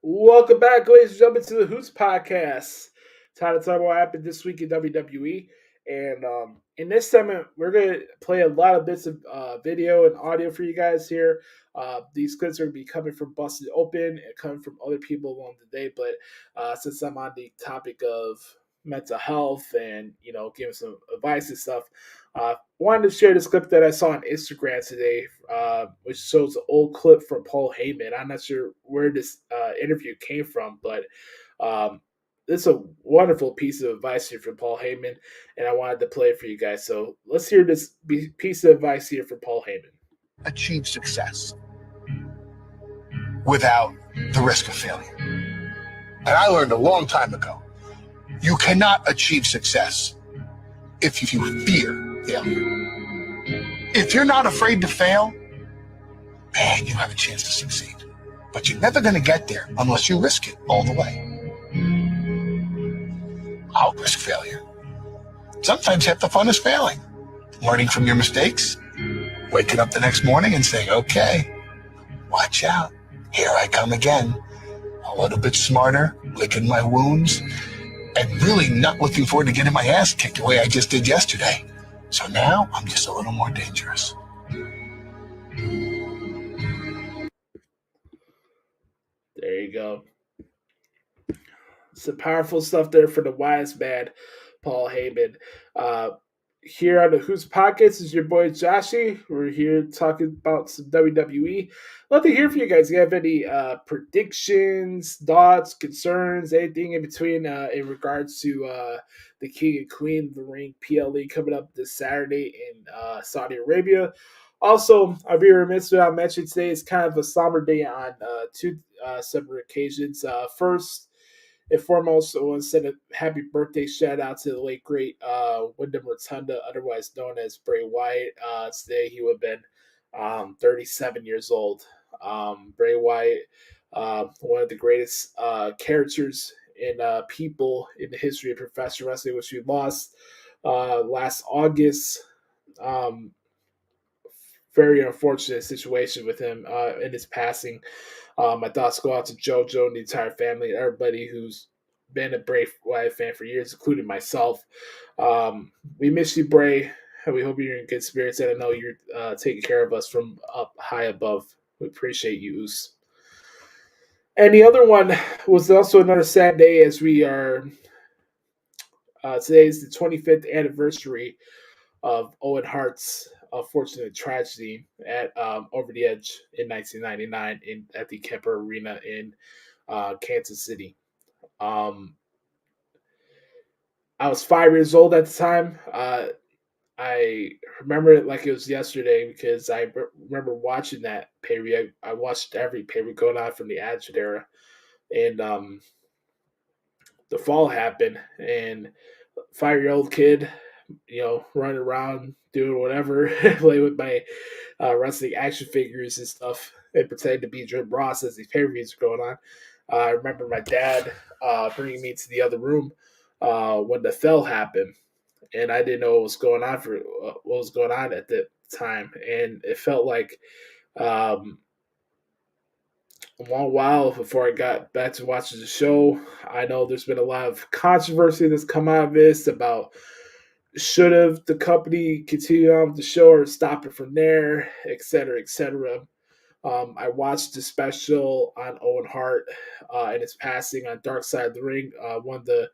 Welcome back, ladies and gentlemen, to the Hoots Podcast. Time to talk about what happened this week in WWE. And in this segment, we're going to play a lot of bits of video and audio for you guys here. These clips are going to be coming from Busted Open and coming from other people along the day. But since I'm on the topic of mental health and, you know, giving some advice and stuff, wanted to share this clip that I saw on Instagram today, which shows an old clip from Paul Heyman. I'm not sure where this interview came from, but this is a wonderful piece of advice here from Paul Heyman, and I wanted to play it for you guys. So let's hear this piece of advice here from Paul Heyman. Achieve success without the risk of failure. And I learned a long time ago, you cannot achieve success if you fear failure. If you're not afraid to fail, man, you have a chance to succeed. But you're never going to get there unless you risk it all the way. I'll risk failure. Sometimes half the fun is failing. Learning from your mistakes, waking up the next morning and saying, okay, watch out. Here I come again. A little bit smarter, licking my wounds, and really not looking forward to getting my ass kicked the way I just did yesterday. So now I'm just a little more dangerous. There you go. Some powerful stuff there for the wise man, Paul Heyman. here on the Hoots Podcast. This is your boy Joshie. We're here talking about some WWE. Love to hear from you guys. Do you have any predictions, thoughts, concerns, anything in between in regards to the King and Queen of the Ring PLE coming up this Saturday in Saudi Arabia? Also, I'd be remiss without mentioning today is kind of a somber day on two separate occasions. First and foremost, I want to send a happy birthday shout out to the late great Wyndham Rotunda, otherwise known as Bray Wyatt. Today he would have been 37 years old. Bray Wyatt, one of the greatest characters and people in the history of professional wrestling, which we lost last August. Very unfortunate situation with him in his passing. My thoughts go out to JoJo and the entire family and everybody who's been a Bray Wyatt fan for years, including myself. We miss you, Bray, and we hope you're in good spirits. And I know you're taking care of us from up high above. We appreciate you, Oos. And the other one was also another sad day as we are. Today is the 25th anniversary of Owen Hart's unfortunate tragedy at Over the Edge in 1999 at the Kemper Arena in Kansas City. I was 5 years old at the time. I remember it like it was yesterday because I remember watching that pay-per-view. I watched every pay-per-view going on from the Attitude Era, and the fall happened, and 5-year-old kid, running around doing whatever, play with my wrestling action figures and stuff, and pretend to be Jim Ross as these pay-per-views are going on. I remember my dad bringing me to the other room when the fell happened, and I didn't know what was going on at the time, and it felt like a long while before I got back to watching the show. I know there's been a lot of controversy that's come out of this about should have the company continue on with the show or stop it from there, et cetera, et cetera. I watched the special on Owen Hart and his passing on Dark Side of the Ring. One of the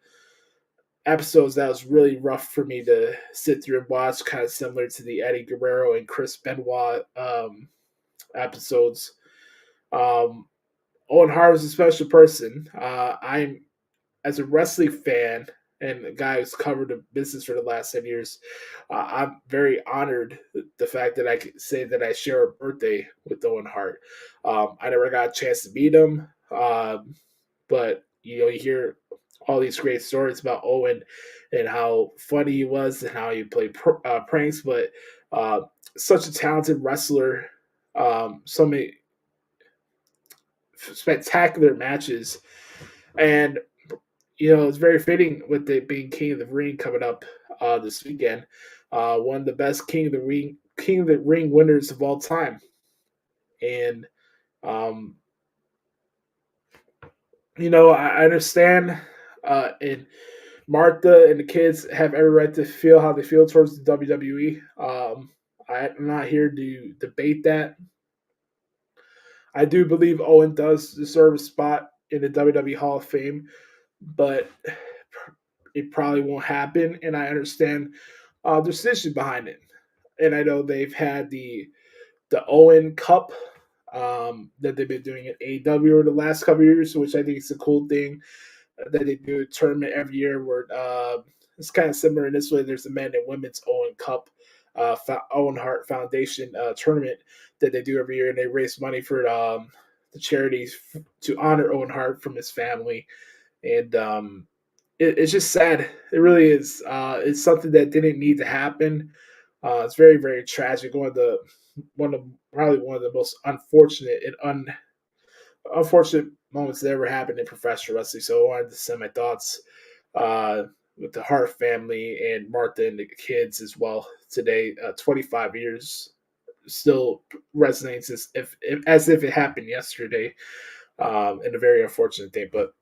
episodes that was really rough for me to sit through and watch, kind of similar to the Eddie Guerrero and Chris Benoit episodes. Owen Hart was a special person. I'm, as a wrestling fan and a guy who's covered the business for the last 10 years, I'm very honored the fact that I could say that I share a birthday with Owen Hart. I never got a chance to meet him, but you hear all these great stories about Owen and how funny he was and how he played pranks, but such a talented wrestler, so many spectacular matches, and it's very fitting with it being King of the Ring coming up this weekend. One of the best King of the Ring winners of all time, and I understand, and Martha and the kids have every right to feel how they feel towards the WWE. I'm not here to debate that. I do believe Owen does deserve a spot in the WWE Hall of Fame, but it probably won't happen, and I understand the decision behind it. And I know they've had the Owen Cup that they've been doing at AEW over the last couple of years, which I think is a cool thing that they do a tournament every year where it's kind of similar in this way. There's the men and women's Owen Cup, Owen Hart Foundation tournament that they do every year, and they raise money for the charities to honor Owen Hart from his family. And it's just sad. It really is. It's something that didn't need to happen. It's very, very tragic. Probably one of the most unfortunate and unfortunate moments that ever happened in professional wrestling. So I wanted to send my thoughts with the Hart family and Martha and the kids as well today. 25 years still resonates as if it happened yesterday, and a very unfortunate thing. But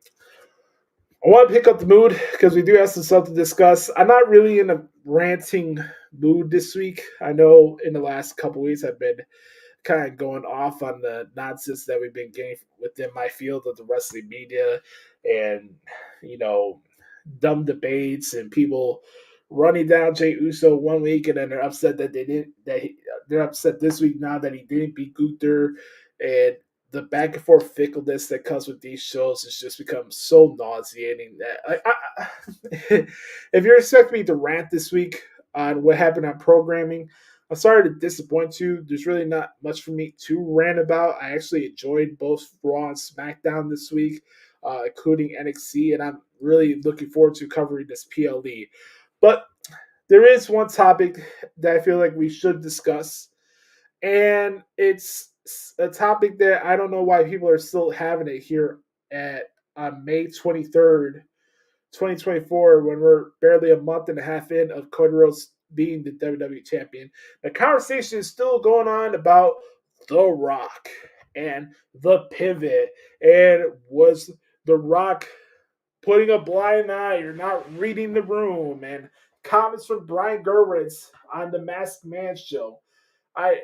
I want to pick up the mood because we do have some stuff to discuss. I'm not really in a ranting mood this week. I know in the last couple weeks I've been kind of going off on the nonsense that we've been getting within my field of the wrestling media, and dumb debates and people running down Jey Uso one week, and then they're upset that they didn't. They're upset this week now that he didn't beat Gunther, and the back and forth fickleness that comes with these shows has just become so nauseating that if you're expecting me to rant this week on what happened on programming, I'm sorry to disappoint you. There's really not much for me to rant about. I actually enjoyed both Raw and SmackDown this week, including NXT, and I'm really looking forward to covering this PLE. But there is one topic that I feel like we should discuss, and it's a topic that I don't know why people are still having it here at May 23rd, 2024, when we're barely a month and a half in of Cody Rhodes being the WWE champion. The conversation is still going on about The Rock and the pivot, and was The Rock putting a blind eye or not reading the room, and comments from Brian Gewirtz on the Masked Man show. I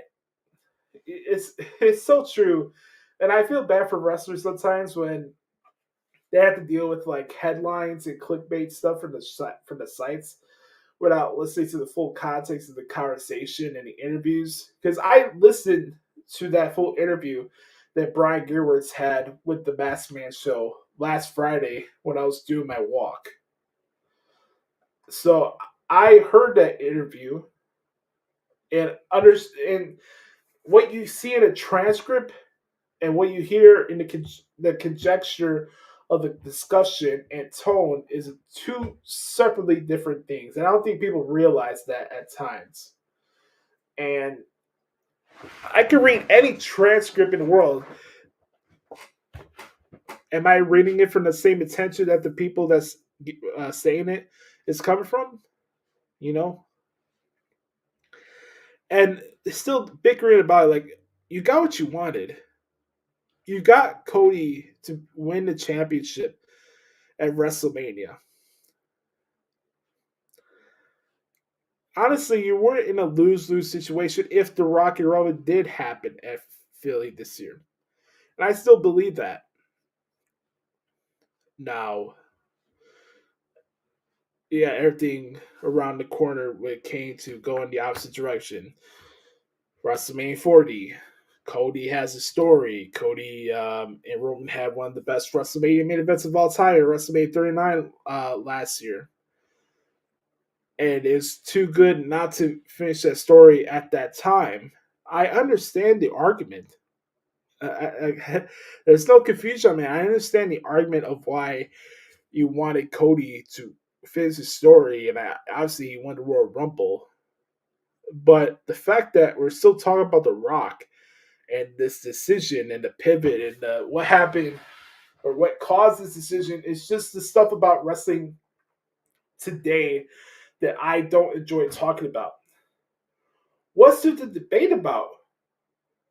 it's so true, and I feel bad for wrestlers sometimes when they have to deal with like headlines and clickbait stuff from the sites without listening to the full context of the conversation and the interviews. Because I listened to that full interview that Brian Gewirtz had with the Masked Man show last Friday when I was doing my walk. So I heard that interview and understand what you see in a transcript and what you hear in the conjecture of the discussion and tone is two separately different things. And I don't think people realize that at times. And I can read any transcript in the world. Am I reading it from the same intention that the people that's saying it is coming from? You know? And still bickering about it, like, you got what you wanted. You got Cody to win the championship at WrestleMania. Honestly, you weren't in a lose-lose situation if the Rock and Roman did happen at Philly this year. And I still believe that. Now, yeah, everything around the corner when it came to going the opposite direction. WrestleMania 40. Cody has a story. Cody and Roman had one of the best WrestleMania main events of all time at WrestleMania 39 last year. And it's too good not to finish that story at that time. I understand the argument. There's no confusion on me. I understand the argument of why you wanted Cody to finish his story, and obviously he won the Royal Rumble. But the fact that we're still talking about The Rock and this decision and the pivot and what happened or what caused this decision is just the stuff about wrestling today that I don't enjoy talking about. What's there to debate about?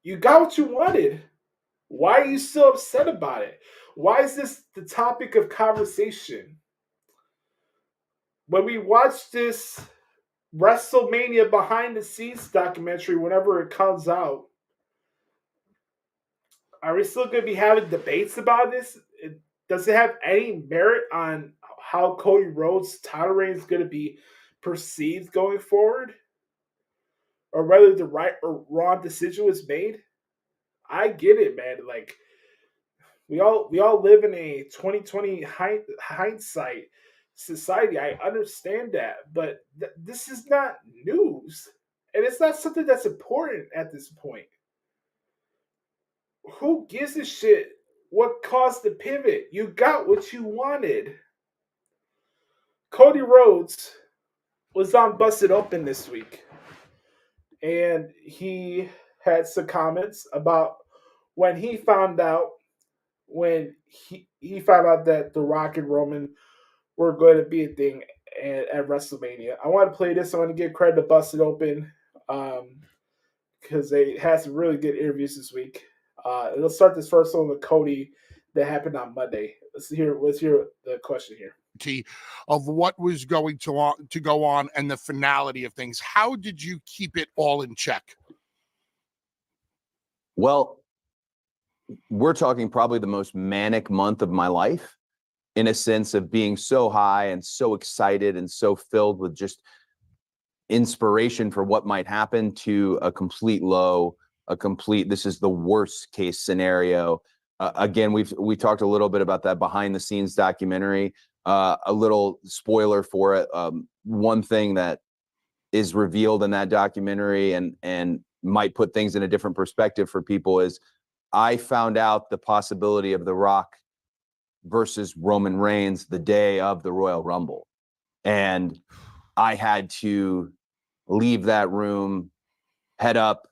You got what you wanted. Why are you still upset about it? Why is this the topic of conversation? When we watch this WrestleMania behind the scenes documentary, whenever it comes out, are we still going to be having debates about this? Does it have any merit on how Cody Rhodes' title reign is going to be perceived going forward? Or whether the right or wrong decision was made? I get it, man. Like, we all live in a 2020 hindsight society. I understand that, but this is not news, and it's not something that's important at this point. Who gives a shit what caused the pivot? You got what you wanted. Cody Rhodes was on Busted Open this week, and he had some comments about when he found out that The Rock and Roman were going to be a thing at WrestleMania. I want to play this. I want to give credit to Busted Open because they had some really good interviews this week. Let's start this first one with Cody that happened on Monday. Let's hear the question here. Of what was going to go on and the finality of things. How did you keep it all in check? Well, we're talking probably the most manic month of my life. in a sense of being so high and so excited and so filled with just inspiration for what might happen, to a complete low, this is the worst case scenario. Again, we talked a little bit about that behind the scenes documentary. A little spoiler for it. One thing that is revealed in that documentary and might put things in a different perspective for people is, I found out the possibility of The Rock versus Roman Reigns the day of the Royal Rumble. And I had to leave that room, head up,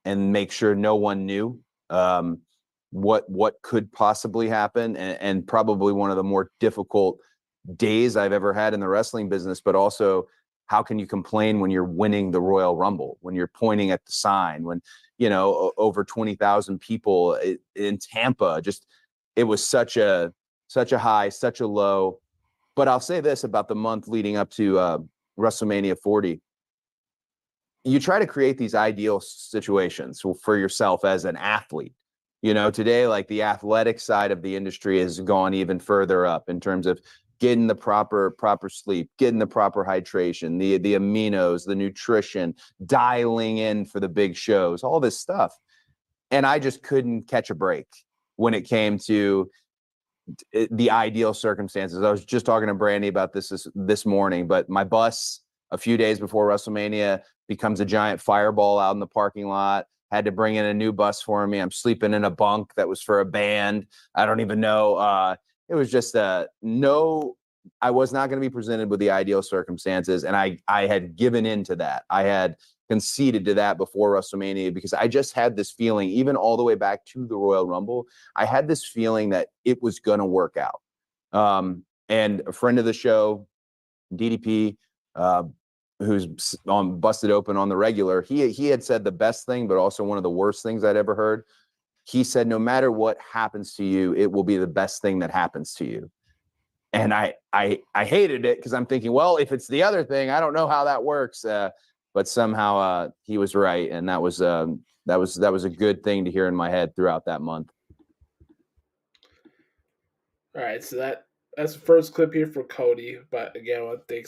and make sure no one knew what could possibly happen. And probably one of the more difficult days I've ever had in the wrestling business, but also, how can you complain when you're winning the Royal Rumble, when you're pointing at the sign, when, over 20,000 people in Tampa? Just, it was such a high, such a low. But I'll say this about the month leading up to WrestleMania 40. You try to create these ideal situations for yourself as an athlete. Today, like, the athletic side of the industry has gone even further up in terms of getting the proper sleep, getting the proper hydration, the aminos, the nutrition, dialing in for the big shows, all this stuff. And I just couldn't catch a break when it came to the ideal circumstances. I was just talking to Brandy about this morning, but my bus a few days before WrestleMania becomes a giant fireball out in the parking lot. Had to bring in a new bus for me. I'm sleeping in a bunk that was for a band. I don't even know. It was just no, I was not going to be presented with the ideal circumstances. And I had given in to that. I had conceded to that before WrestleMania, because I just had this feeling, even all the way back to the Royal Rumble, I had this feeling that it was going to work out. And a friend of the show, DDP, who's on Busted Open on the regular, he had said the best thing, but also one of the worst things I'd ever heard. He said, no matter what happens to you, it will be the best thing that happens to you. And I hated it, because I'm thinking, well, if it's the other thing, I don't know how that works. But somehow he was right, and that was a good thing to hear in my head throughout that month. All right, so that's the first clip here for Cody. But again, I want to thank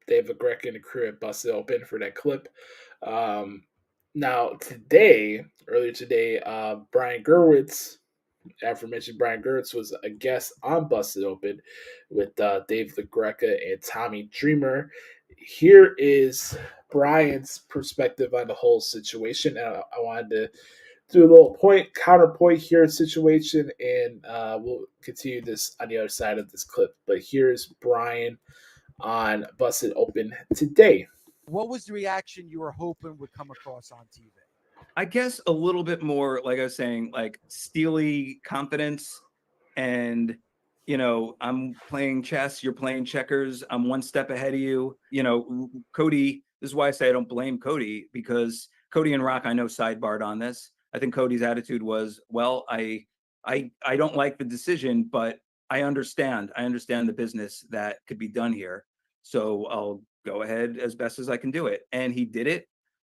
Dave LaGreca and the crew at Busted Open for that clip. Now, earlier today, Brian Gewirtz, aforementioned Brian Gewirtz, was a guest on Busted Open with Dave LaGreca and Tommy Dreamer. Here is Brian's perspective on the whole situation. And I wanted to do a little counterpoint here situation, and we'll continue this on the other side of this clip. But here's Brian on Busted Open today. What was the reaction you were hoping would come across on TV? I guess a little bit more, like I was saying, like steely confidence. And, I'm playing chess, you're playing checkers. I'm one step ahead of you. Cody, this is why I say I don't blame Cody, because Cody and Rock, I know, sidebarred on this. I think Cody's attitude was, well, I don't like the decision, but I understand the business that could be done here. So I'll go ahead as best as I can do it. And he did it.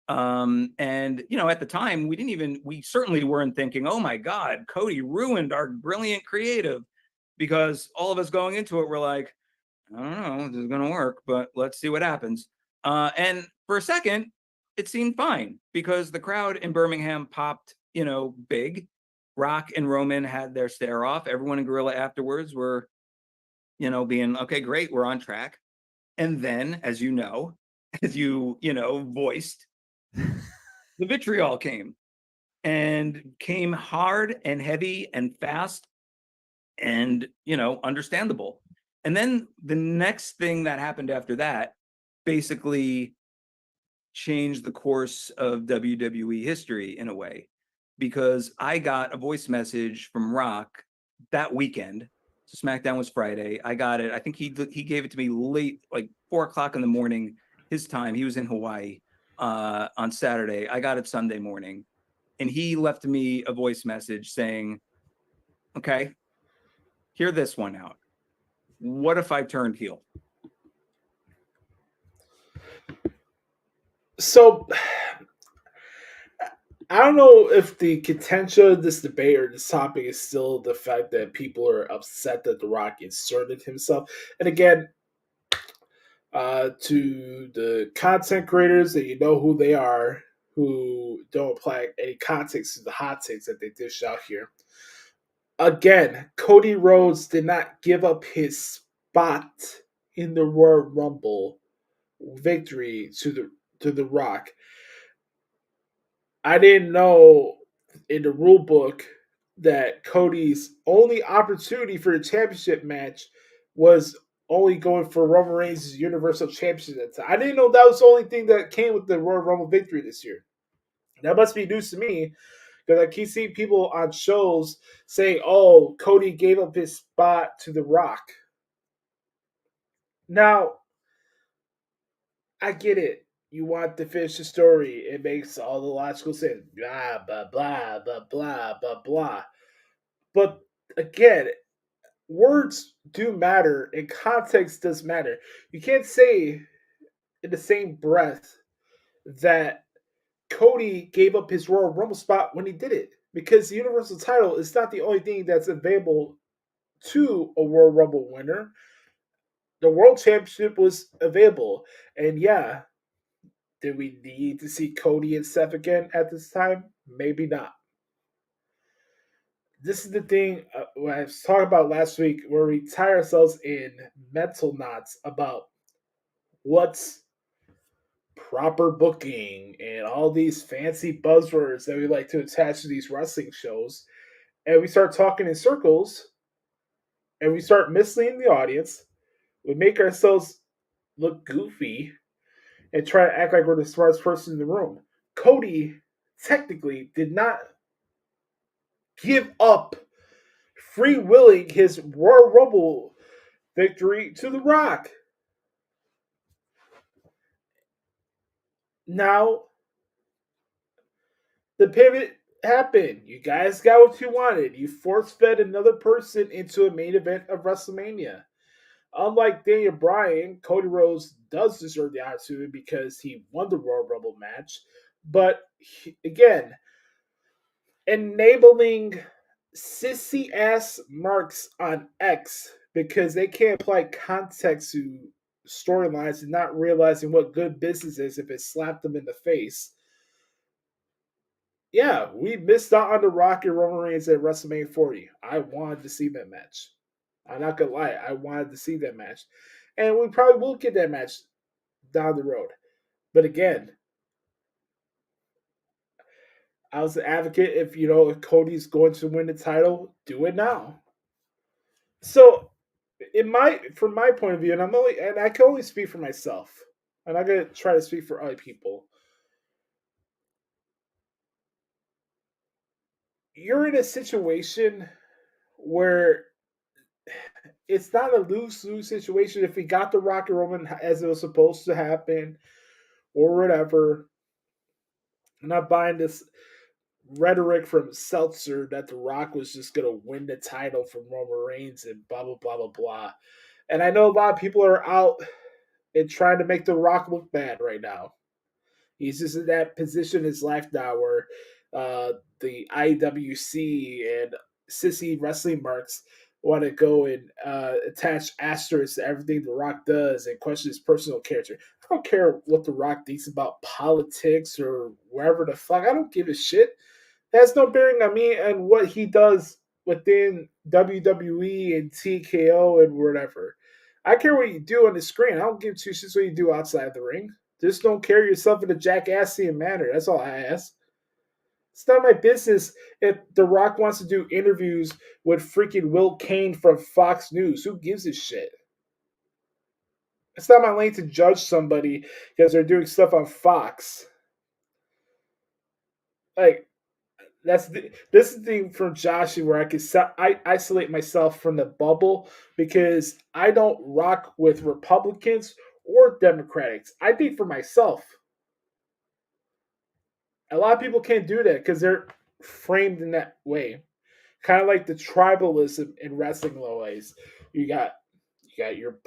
And at the time we certainly weren't thinking, oh my God, Cody ruined our brilliant creative, because all of us going into it, we're like, I don't know if this is going to work, but let's see what happens. And for a second, it seemed fine, because the crowd in Birmingham popped, big. Rock and Roman had their stare off. Everyone in Gorilla afterwards were, being, okay, great, we're on track. And then, as you voiced, the vitriol came hard and heavy and fast and, understandable. And then the next thing that happened after that basically changed the course of WWE history in a way, because I got a voice message from Rock that weekend. So SmackDown was Friday. I got it. I think he gave it to me late, like 4:00 in the morning, his time. He was in Hawaii on Saturday. I got it Sunday morning, and he left me a voice message saying, okay, hear this one out. What if I turned heel? So I don't know if the contention of this debate or this topic is still the fact that people are upset that The Rock inserted himself. And again, to the content creators that you know who they are, who don't apply any context to the hot takes that they dish out here. Again, Cody Rhodes did not give up his spot in the Royal Rumble victory to the Rock. I didn't know in the rule book that Cody's only opportunity for a championship match was only going for Roman Reigns' Universal Championship at the time. I didn't know that was the only thing that came with the Royal Rumble victory this year. That must be news to me because I keep seeing people on shows saying, "Oh, Cody gave up his spot to The Rock." Now, I get it. You want to finish the story. It makes all the logical sense. Blah, blah, blah, blah, blah, blah, blah. But again, words do matter and context does matter. You can't say in the same breath that Cody gave up his Royal Rumble spot when he did it because the Universal title is not the only thing that's available to a Royal Rumble winner. The World Championship was available. And yeah, did we need to see Cody and Seth again at this time? Maybe not. This is the thing I was talking about last week where we tie ourselves in mental knots about what's proper booking and all these fancy buzzwords that we like to attach to these wrestling shows. And we start talking in circles and we start misleading the audience. We make ourselves look goofy and try to act like we're the smartest person in the room. Cody technically did not give up free willing his Royal Rumble victory to The Rock. Now, the pivot happened. You guys got what you wanted. You force fed another person into a main event of WrestleMania. Unlike Daniel Bryan, Cody Rhodes does deserve the opportunity because he won the Royal Rumble match. But again, enabling sissy ass marks on X because they can't apply context to storylines and not realizing what good business is if it slapped them in the face. Yeah, we missed out on the Rock and Roman Reigns at WrestleMania 40. I wanted to see that match. I'm not gonna lie, I wanted to see that match. And we probably will get that match down the road. But again, I was an advocate if Cody's going to win the title, do it now. So from my point of view, and I can only speak for myself. I'm not gonna try to speak for other people. You're in a situation where it's not a lose-lose situation if we got the Rock and Roman as it was supposed to happen or whatever. I'm not buying this rhetoric from Seltzer that The Rock was just going to win the title from Roman Reigns and blah, blah, blah, blah, blah. And I know a lot of people are out and trying to make The Rock look bad right now. He's just in that position in his life now where the IWC and sissy wrestling marks want to go and attach asterisks to everything The Rock does and question his personal character. I don't care what The Rock thinks about politics or wherever the fuck. I don't give a shit. It has no bearing on me and what he does within WWE and TKO and whatever. I care what you do on the screen. I don't give two shits what you do outside the ring. Just don't carry yourself in a jackassian manner. That's all I ask. It's not my business if The Rock wants to do interviews with freaking Will Kane from Fox News. Who gives a shit? It's not my lane to judge somebody because they're doing stuff on Fox. Like, this is the thing from Joshie where I isolate myself from the bubble because I don't rock with Republicans or Democrats. I think for myself. A lot of people can't do that because they're framed in that way. Kind of like the tribalism in wrestling ways. You got your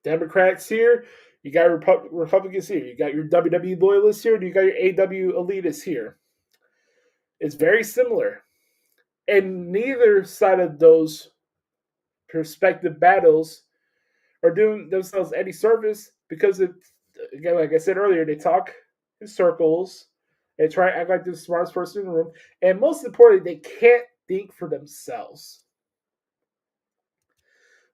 Democrats here, You got Republicans here. You got your WWE loyalists here, and you got your AW elitists here. It's very similar. And neither side of those perspective battles are doing themselves any service because, again, like I said earlier, they talk in circles. They try to act like they're the smartest person in the room. And most importantly, they can't think for themselves.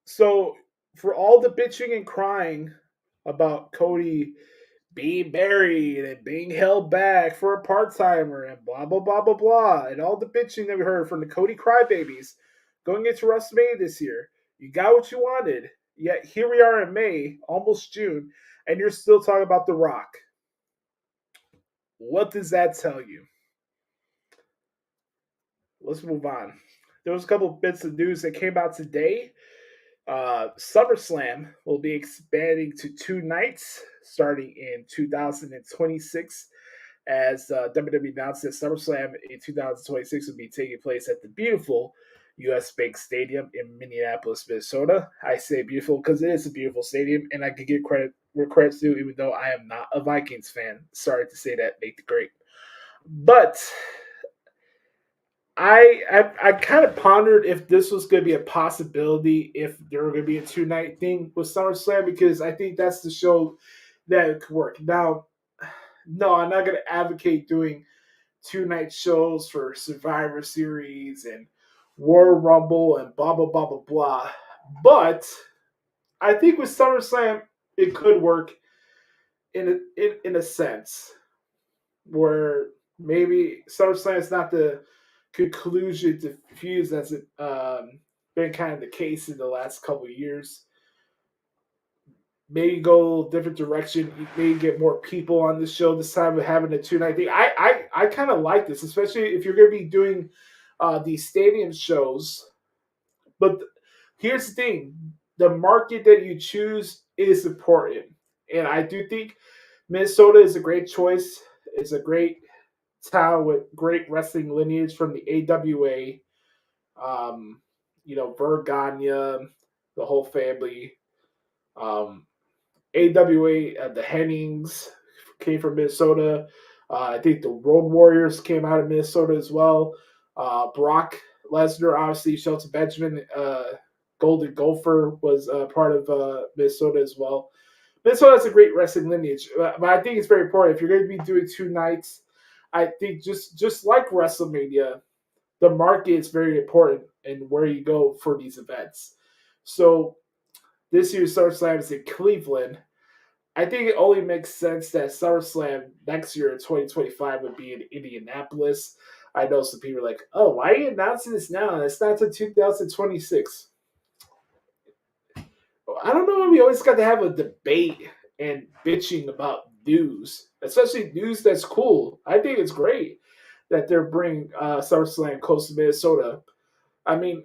So for all the bitching and crying about Cody being buried and being held back for a part-timer and blah, blah, blah, blah, blah, and all the bitching that we heard from the Cody crybabies going into WrestleMania this year, you got what you wanted. Yet here we are in May, almost June, and you're still talking about The Rock. What does that tell you? Let's move on. There was a couple bits of news that came out today. SummerSlam will be expanding to 2 nights starting in 2026 as WWE announced that SummerSlam in 2026 will be taking place at the beautiful U.S. Bank Stadium in Minneapolis, Minnesota. I say beautiful because it is a beautiful stadium, and I can give credit where credit's due, even though I am not a Vikings fan. Sorry to say that, make the great. But I kind of pondered if this was going to be a possibility, if there were going to be a 2-night thing with SummerSlam, because I think that's the show that it could work. Now, no, I'm not going to advocate doing 2-night shows for Survivor Series and Royal Rumble and blah, blah, blah, blah, blah. But I think with SummerSlam, it could work in a sense where maybe SummerSlam is not the conclusion to fuse as it been kind of the case in the last couple of years. Maybe go a different direction. Maybe get more people on the show this time of having a 2-night thing. I kind of like this, especially if you're going to be doing these stadium shows. But here's the thing. The market that you choose is important. And I do think Minnesota is a great choice. It's a great town with great wrestling lineage from the AWA. Vergania, the whole family. AWA, the Hennings came from Minnesota. I think the Road Warriors came out of Minnesota as well. Brock Lesnar, obviously, Shelton Benjamin, Golden Gopher was part of Minnesota as well. Minnesota has a great wrestling lineage, but I think it's very important. If you're going to be doing 2 nights, I think just like WrestleMania, the market is very important in where you go for these events. So this year's SummerSlam is in Cleveland. I think it only makes sense that SummerSlam next year in 2025 would be in Indianapolis. I know some people are like, oh, why are you announcing this now? It's not until 2026. I don't know why we always got to have a debate and bitching about news, especially news that's cool. I think it's great that they're bringing SummerSlam close to Minnesota. I mean,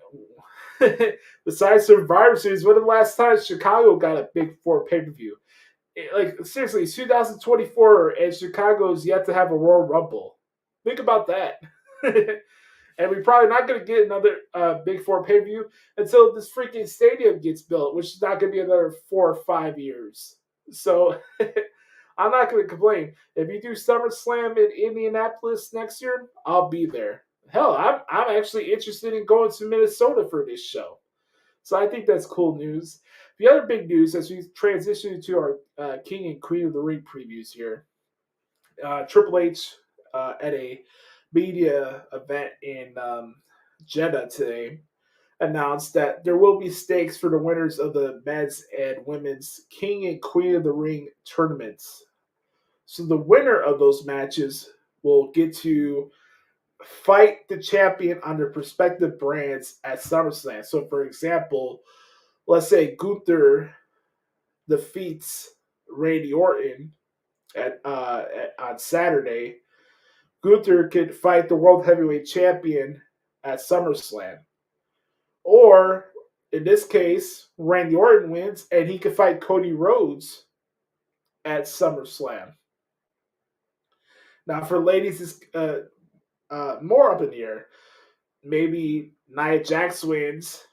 besides Survivor Series, when the last time Chicago got a Big Four pay-per-view? Seriously, it's 2024 and Chicago's yet to have a Royal Rumble. Think about that. And we're probably not going to get another Big Four pay-per-view until this freaking stadium gets built, which is not going to be another 4 or 5 years. So I'm not going to complain. If you do SummerSlam in Indianapolis next year, I'll be there. Hell, I'm actually interested in going to Minnesota for this show. So I think that's cool news. The other big news as we transition to our King and Queen of the Ring previews here, Triple H at a media event in Jeddah today announced that there will be stakes for the winners of the men's and women's King and Queen of the Ring tournaments. So the winner of those matches will get to fight the champion on their respective brands at SummerSlam. So, for example, let's say Gunther defeats Randy Orton on Saturday. Gunther could fight the World Heavyweight Champion at SummerSlam. Or, in this case, Randy Orton wins and he could fight Cody Rhodes at SummerSlam. Now, for ladies, it's more up in the air. Maybe Nia Jax wins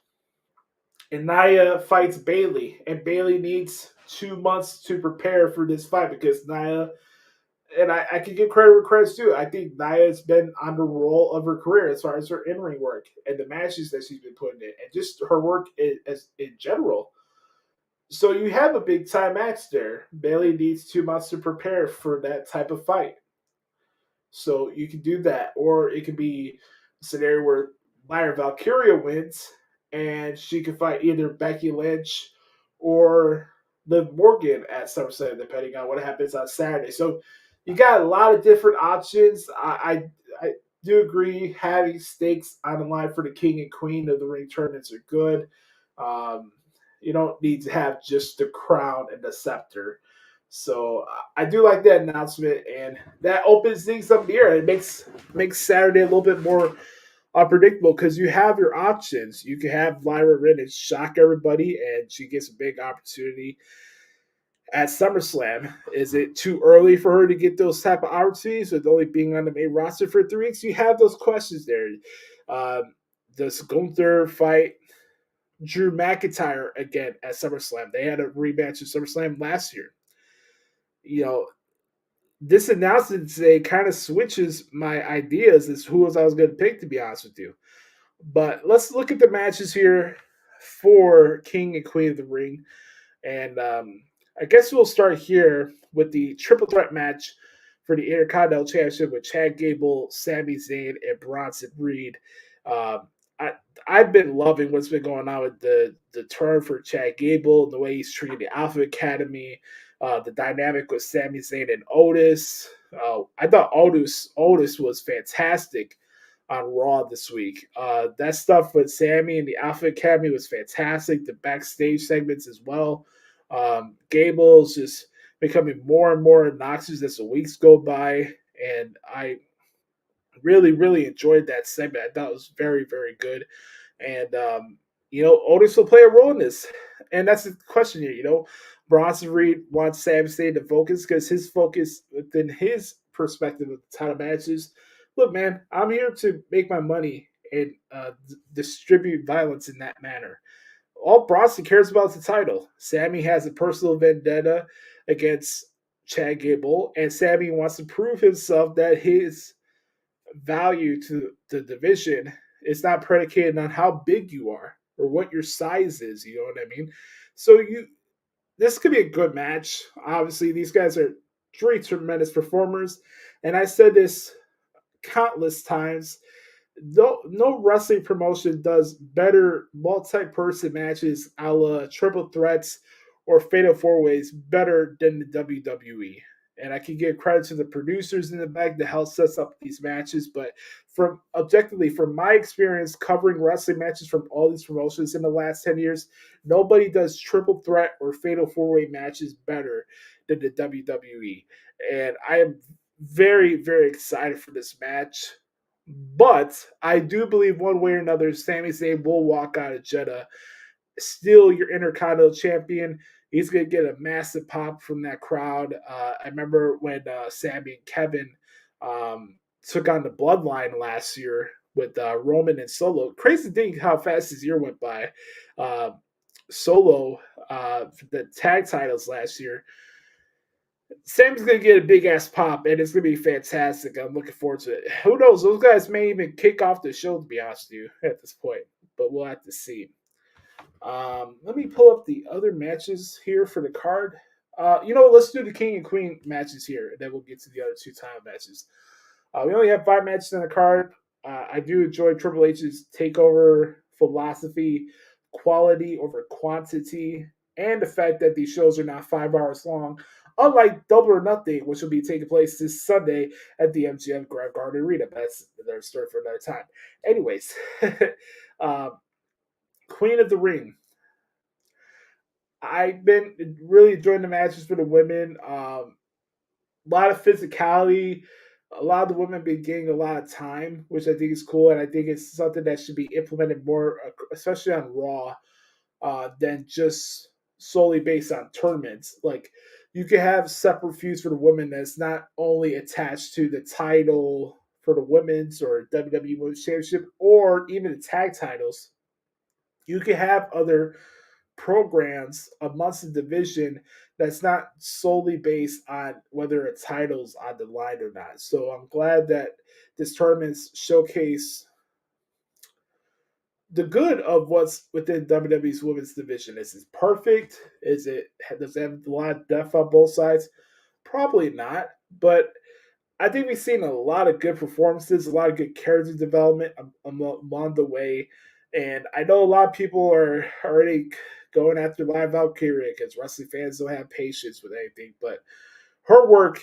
And Nia fights Bayley, and Bayley needs 2 months to prepare for this fight because Nia, and I can give credit where credit's due. I think Nia's been on the roll of her career as far as her in-ring work and the matches that she's been putting in, and just her work in general. So you have a big time match there. Bayley needs 2 months to prepare for that type of fight. So you can do that, or it could be a scenario where Lyra Valkyria wins, and she can fight either Becky Lynch or Liv Morgan at SummerSlam, depending on what happens on Saturday. So you got a lot of different options. I do agree having stakes on the line for the King and Queen of the Ring tournaments are good. You don't need to have just the crown and the scepter. So I do like that announcement, and that opens things up here. It makes Saturday a little bit more unpredictable because you have your options. You can have Lyra Rin shock everybody, and she gets a big opportunity at SummerSlam. Is it too early for her to get those type of opportunities with only being on the main roster for 3 weeks? You have those questions there. Does Gunther fight Drew McIntyre again at SummerSlam? They had a rematch at SummerSlam last year. You know, this announcement today kind of switches my ideas as who else I was going to pick, to be honest with you. But let's look at the matches here for King and Queen of the Ring. And I guess we'll start here with the triple threat match for the Intercontinental Championship with Chad Gable, Sami Zayn, and Bronson Reed. I've been loving what's been going on with the turn for Chad Gable, the way he's treating the Alpha Academy, the dynamic with Sami Zayn and Otis. I thought Otis was fantastic on Raw this week. That stuff with Sami and the Alpha Academy was fantastic. The backstage segments as well. Gable's just becoming more and more obnoxious as the weeks go by, and I really, really enjoyed that segment. I thought it was very, very good. And, Otis will play a role in this. And that's the question here. Bronson Reed wants Sami Zayn to focus because his focus within his perspective of the title matches, look, man, I'm here to make my money and distribute violence in that manner. All Bronson cares about is the title. Sami has a personal vendetta against Chad Gable, and Sami wants to prove himself that his value to the division is not predicated on how big you are or what your size is. You know what I mean? So this could be a good match. Obviously, these guys are three tremendous performers, and I said this countless times. No wrestling promotion does better multi-person matches a la triple threats or fatal four-ways better than the WWE. And I can give credit to the producers in the back that help set up these matches. But from my experience covering wrestling matches from all these promotions in the last 10 years, nobody does triple threat or fatal four-way matches better than the WWE. And I am very, very excited for this match. But I do believe one way or another, Sami Zayn will walk out of Jeddah, still your Intercontinental Champion. He's going to get a massive pop from that crowd. I remember when Sami and Kevin took on the Bloodline last year with Roman and Solo. Crazy to think how fast this year went by. Solo, the tag titles last year. Sam's going to get a big-ass pop, and it's going to be fantastic. I'm looking forward to it. Who knows? Those guys may even kick off the show, to be honest with you, at this point. But we'll have to see. Let me pull up the other matches here for the card. Let's do the King and Queen matches here, and then we'll get to the other two title matches. We only have 5 matches on the card. I do enjoy Triple H's takeover philosophy, quality over quantity, and the fact that these shows are not 5 hours long. Unlike Double or Nothing, which will be taking place this Sunday at the MGM Grand Garden Arena. That's another story for another time. Anyways, Queen of the Ring. I've been really enjoying the matches for the women. A lot of physicality. A lot of the women have been getting a lot of time, which I think is cool. And I think it's something that should be implemented more, especially on Raw, than just solely based on tournaments. Like, you can have separate feuds for the women that's not only attached to the title for the women's or WWE Women's Championship or even the tag titles. You can have other programs amongst the division that's not solely based on whether a title's on the line or not. So I'm glad that this tournament's showcase the good of what's within WWE's women's division. Is it perfect? Does it have a lot of depth on both sides? Probably not. But I think we've seen a lot of good performances, a lot of good character development along the way. And I know a lot of people are already going after Liv Valkyria because wrestling fans don't have patience with anything. But her work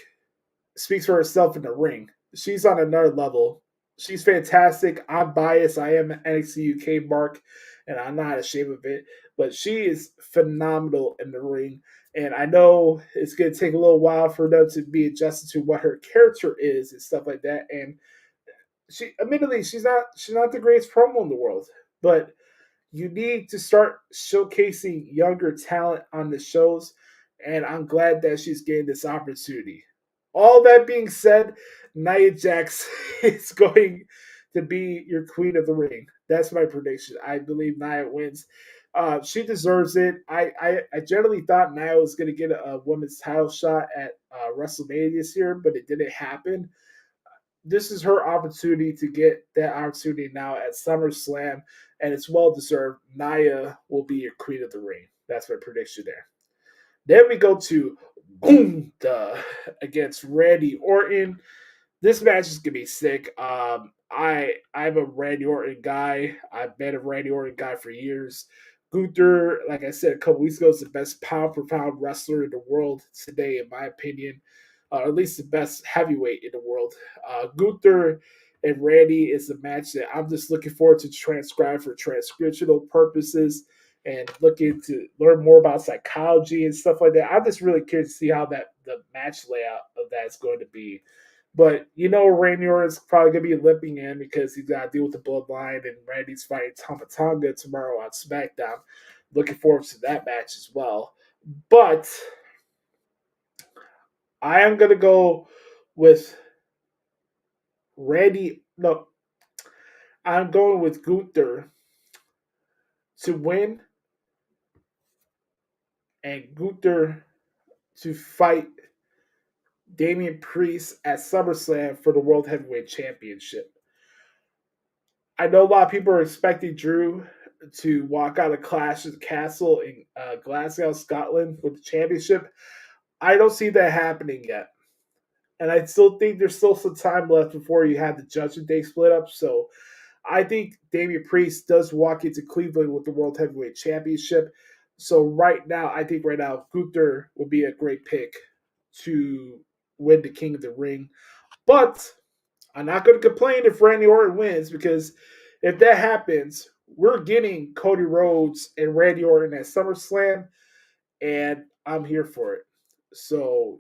speaks for herself in the ring. She's on another level. She's fantastic. I'm biased. I am an NXT UK mark, and I'm not ashamed of it. But she is phenomenal in the ring. And I know it's going to take a little while for them to be adjusted to what her character is and stuff like that. And admittedly, she's not the greatest promo in the world, but you need to start showcasing younger talent on the shows. And I'm glad that she's getting this opportunity. All that being said, Nia Jax is going to be your queen of the ring. That's my prediction. I believe Nia wins. She deserves it. I generally thought Nia was going to get a women's title shot at WrestleMania this year, but it didn't happen. This is her opportunity to get that opportunity now at SummerSlam, and it's well deserved. Nia will be your queen of the ring. That's my prediction there. Then we go to Gunther against Randy Orton. This match is gonna be sick. I'm a Randy Orton guy. I've been a Randy Orton guy for years. Gunther, like I said a couple weeks ago, is the best pound for pound wrestler in the world today, in my opinion. Or at least the best heavyweight in the world. Gunther and Randy is a match that I'm just looking forward to transcribe for transcriptional purposes and looking to learn more about psychology and stuff like that. I'm just really curious to see how the match layout of that is going to be. But Randy Orton's probably going to be limping in because he's got to deal with the bloodline, and Randy's fighting Tama Tonga tomorrow on SmackDown. Looking forward to that match as well. But I am going to go with I'm going with Gunther to win and Gunther to fight Damian Priest at SummerSlam for the World Heavyweight Championship. I know a lot of people are expecting Drew to walk out of Clash of the Castle in Glasgow, Scotland with the championship. I don't see that happening yet. And I still think there's still some time left before you have the Judgment Day split up. So I think Damian Priest does walk into Cleveland with the World Heavyweight Championship. So I think Gunther would be a great pick to win the King of the Ring. But I'm not going to complain if Randy Orton wins, because if that happens, we're getting Cody Rhodes and Randy Orton at SummerSlam, and I'm here for it. So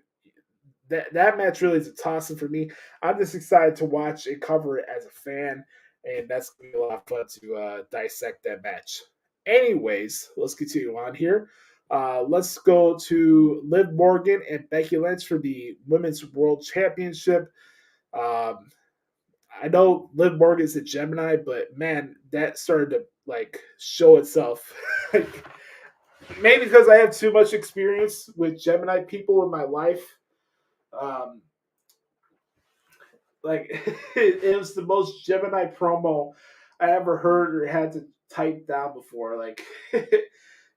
that match really is a toss-up for me. I'm just excited to watch and cover it as a fan, and that's going to be a lot of fun to dissect that match. Anyways, let's continue on here. Let's go to Liv Morgan and Becky Lynch for the Women's World Championship. I know Liv Morgan is a Gemini, but man, that started to show itself. Maybe because I have too much experience with Gemini people in my life. It was the most Gemini promo I ever heard or had to type down before.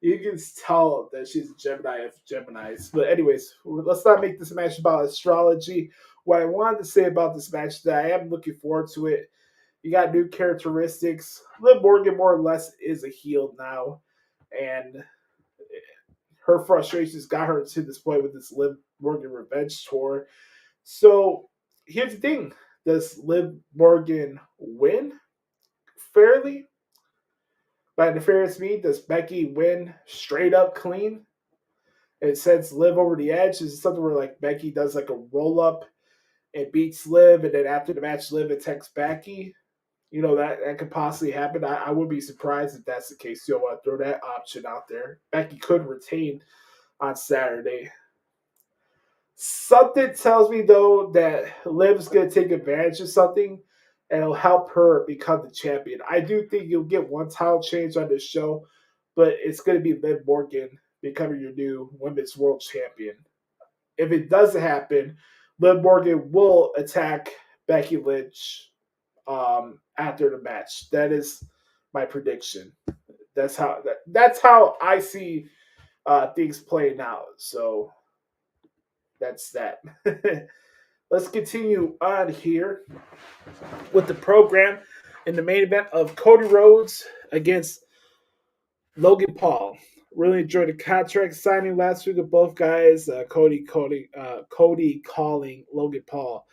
You can tell that she's a Gemini of Geminis. But anyways, let's not make this match about astrology. What I wanted to say about this match is that I am looking forward to it. You got new characteristics. Liv Morgan more or less is a heel now, and her frustrations got her to this point with this Liv Morgan Revenge tour. So here's the thing. Does Liv Morgan win fairly? By nefarious means, does Becky win straight up clean? It sends Liv over the edge. Is it something where Becky does a roll up and beats Liv, and then after the match, Liv attacks Becky? That could possibly happen. I wouldn't be surprised if that's the case. I want to throw that option out there. Becky could retain on Saturday. Something tells me, though, that Liv's going to take advantage of something, and it'll help her become the champion. I do think you'll get one title change on this show, but it's going to be Liv Morgan becoming your new women's world champion. If it doesn't happen, Liv Morgan will attack Becky Lynch after the match. That is my prediction. That's how I see things playing out. So that's that. Let's continue on here with the program in the main event of Cody Rhodes against Logan Paul. Really enjoyed the contract signing last week of both guys. Cody calling Logan Paul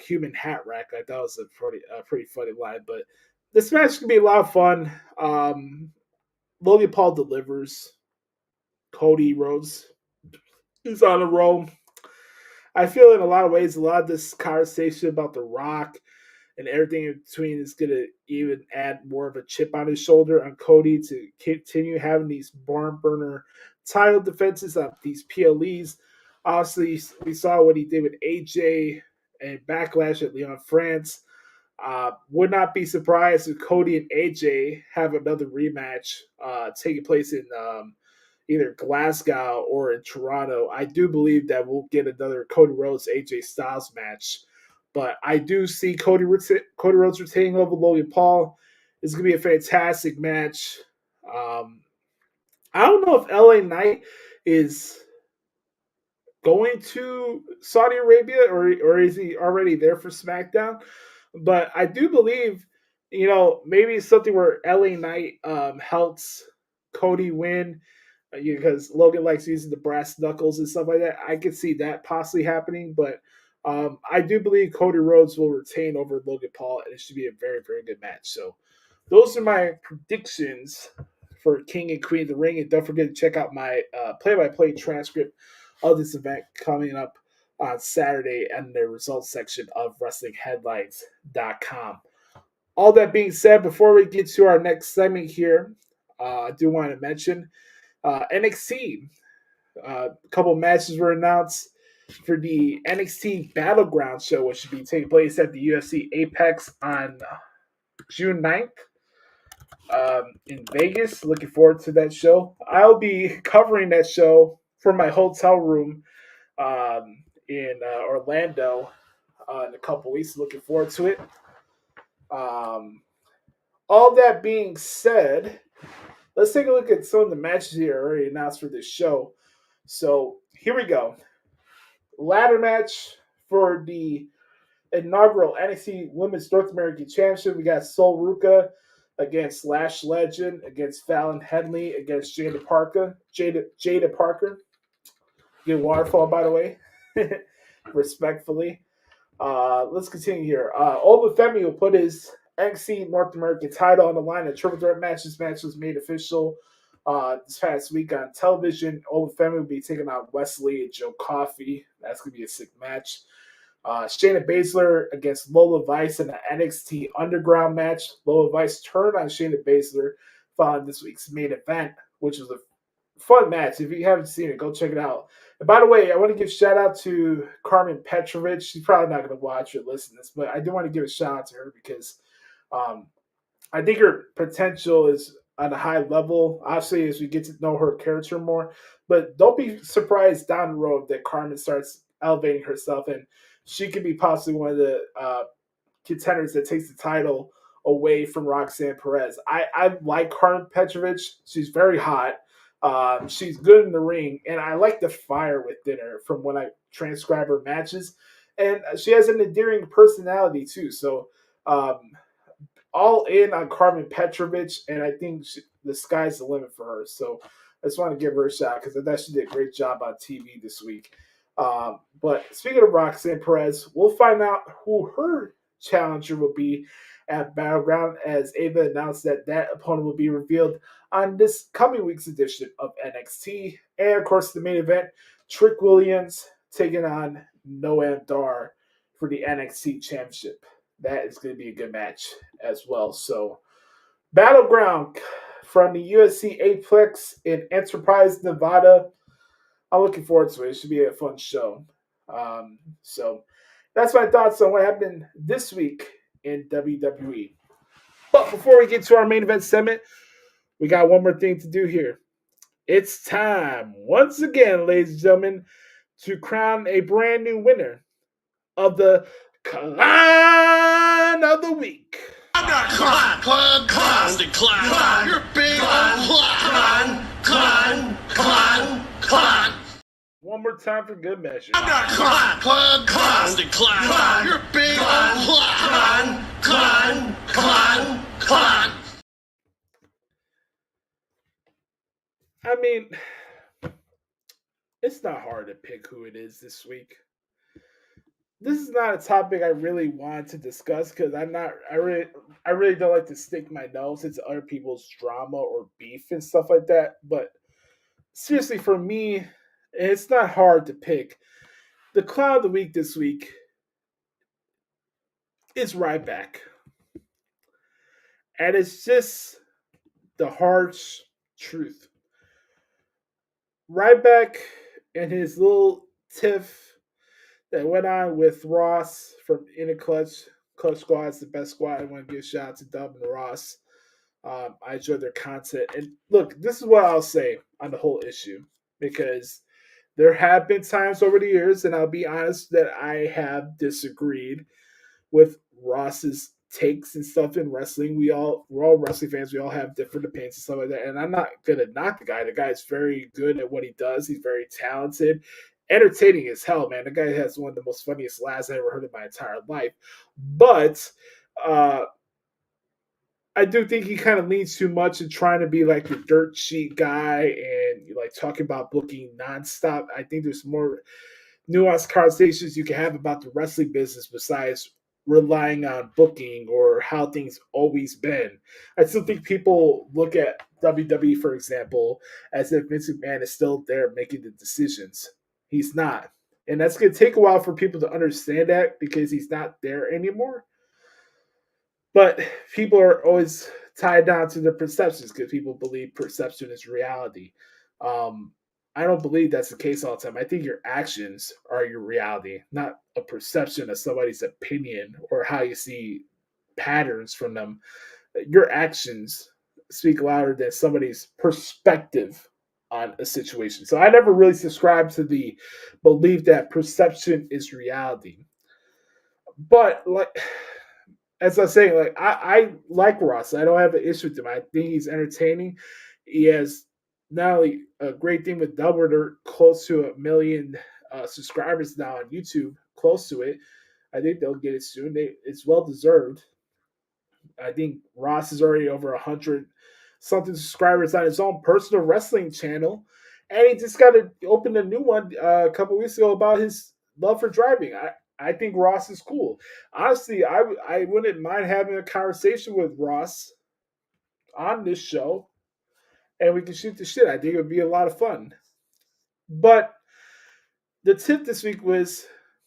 human hat rack. I thought it was a pretty funny line. But this match can be a lot of fun. Logan Paul delivers. Cody Rhodes is on a roll. I feel in a lot of ways, a lot of this conversation about The Rock and everything in between is going to even add more of a chip on his shoulder on Cody to continue having these barn burner title defenses on these PLEs. Obviously, we saw what he did with AJ and Backlash at Leon France. Would not be surprised if Cody and AJ have another rematch taking place in either Glasgow or in Toronto. I do believe that we'll get another Cody Rhodes AJ Styles match. But I do see Cody Rhodes retaining over Logan Paul. It's going to be a fantastic match. I don't know if LA Knight is going to Saudi Arabia or is he already there for SmackDown. But I do believe, maybe it's something where LA Knight helps Cody win because Logan likes using the brass knuckles and stuff like that. I could see that possibly happening, but I do believe Cody Rhodes will retain over Logan Paul, and it should be a very, very good match. So those are my predictions for King and Queen of the Ring. And don't forget to check out my play-by-play transcript of this event coming up on Saturday in the results section of WrestlingHeadlines.com. All that being said, before we get to our next segment here, I do want to mention NXT. A couple matches were announced for the NXT Battleground show, which should be taking place at the UFC Apex on June 9th in Vegas. Looking forward to that show. I'll be covering that show from my hotel room in Orlando in a couple weeks. Looking forward to it. All that being said, let's take a look at some of the matches here already announced for this show. So here we go. Ladder match for the inaugural NXT Women's North American Championship. We got Sol Ruka against Lash Legend, against Fallon Henley, against Jada Parker. Good waterfall, by the way. Respectfully. Let's continue here. Oba Femi will put his NXT North American title on the line in a triple threat match. This match was made official this past week on television. Oba Femi will be taking on Wesley and Joe Coffey. That's going to be a sick match. Shayna Baszler against Lola Vice in the NXT Underground match. Lola Vice turned on Shayna Baszler following this week's main event, which was a fun match. If you haven't seen it, go check it out. And by the way, I want to give a shout out to Carmen Petrovic. She's probably not going to watch or listen to this, but I do want to give a shout out to her because I think her potential is on a high level, obviously, as we get to know her character more. But don't be surprised down the road that Carmen starts elevating herself, and she could be possibly one of the contenders that takes the title away from Roxanne Perez. I like Carmen Petrovic. She's very hot. She's good in the ring, and I like the fire within her from when I transcribe her matches. And she has an endearing personality, too. So all in on Carmen Petrovic, and I think the sky's the limit for her. So I just want to give her a shot because I thought she did a great job on TV this week. But speaking of Roxanne Perez, we'll find out who her challenger will be at Battleground, as Ava announced that opponent will be revealed on this coming week's edition of NXT. And, of course, the main event, Trick Williams taking on Noam Dar for the NXT Championship. That is going to be a good match as well. So, Battleground from the UFC Apex in Enterprise, Nevada. I'm looking forward to it. It should be a fun show. So, that's my thoughts on what happened this week in WWE. But before we get to our main event segment, we got one more thing to do here. It's time, once again, ladies and gentlemen, to crown a brand new winner of the CLAHN of the Week. I'm not CLAHN. You're big on CLAHN. One more time for good measure. I'm not CLAHN. You're big on CLAHN. I mean, it's not hard to pick who it is this week. This is not a topic I really want to discuss because I really don't like to stick my nose into other people's drama or beef and stuff like that. But seriously, for me, it's not hard to pick. The CLAHN of the Week this week is Ryback. And it's just the harsh truth. Ryback and his little tiff that went on with Ross from Inner Clutch. Clutch Squad is the best squad. I want to give a shout out to Dub and Ross. I enjoy their content. And look, this is what I'll say on the whole issue. Because there have been times over the years, and I'll be honest, that I have disagreed with Ross's takes and stuff in wrestling. We're all wrestling fans. We all have different opinions and stuff like that. And I'm not gonna knock the guy. The guy is very good at what he does. He's very talented, entertaining as hell, man. The guy has one of the most funniest laughs I ever heard in my entire life. But I do think he kind of leans too much in trying to be like the dirt sheet guy and like talking about booking nonstop. I think there's more nuanced conversations you can have about the wrestling business besides relying on booking or how things always been. I still think people look at WWE, for example, as if Vince McMahon is still there making the decisions. He's not. And that's going to take a while for people to understand that because he's not there anymore. But people are always tied down to their perceptions because people believe perception is reality. I don't believe that's the case all the time. I think your actions are your reality, not a perception of somebody's opinion or how you see patterns from them. Your actions speak louder than somebody's perspective on a situation. So I never really subscribed to the belief that perception is reality. But like, as I was saying, like I like Ross. I don't have an issue with him. I think he's entertaining. He has not only a great thing with Double, they're close to 1 million subscribers now on YouTube, close to it. I think they'll get it soon. It's well deserved. I think Ross is already over 100 something subscribers on his own personal wrestling channel, and he just got to open a new one a couple weeks ago about his love for driving. I think Ross is cool. Honestly, I wouldn't mind having a conversation with Ross on this show, and we can shoot the shit. I think it would be a lot of fun. But the tip this week was,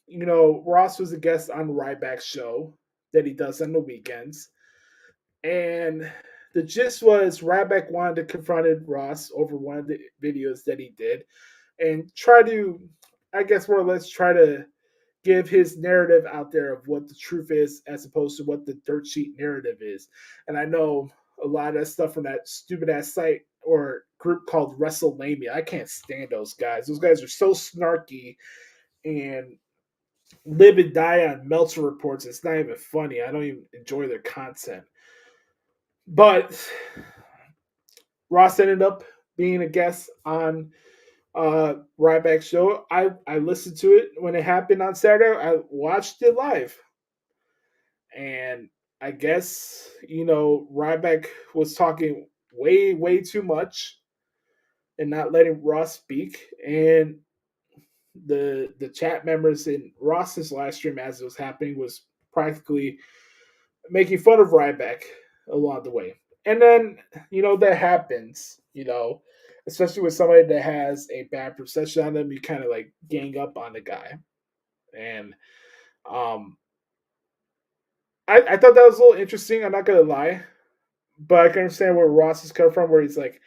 Ross was a guest on the Ryback show that he does on the weekends. And the gist was Ryback wanted to confront Ross over one of the videos that he did and try to, I guess more or less try to give his narrative out there of what the truth is as opposed to what the dirt sheet narrative is. And I know a lot of that stuff from that stupid ass site or group called WrestleMania. I can't stand those guys. Those guys are so snarky and live and die on Meltzer reports. It's not even funny. I don't even enjoy their content. But Ross ended up being a guest on Ryback's show. I listened to it when it happened on Saturday. I watched it live. And I guess, Ryback was talking way, way too much and not letting Ross speak. And the chat members in Ross's live stream as it was happening was practically making fun of Ryback along the way. And then, that happens, especially with somebody that has a bad perception on them, you kind of like gang up on the guy. And I thought that was a little interesting. I'm not going to lie. But I can understand where Ross is coming from, where he's like,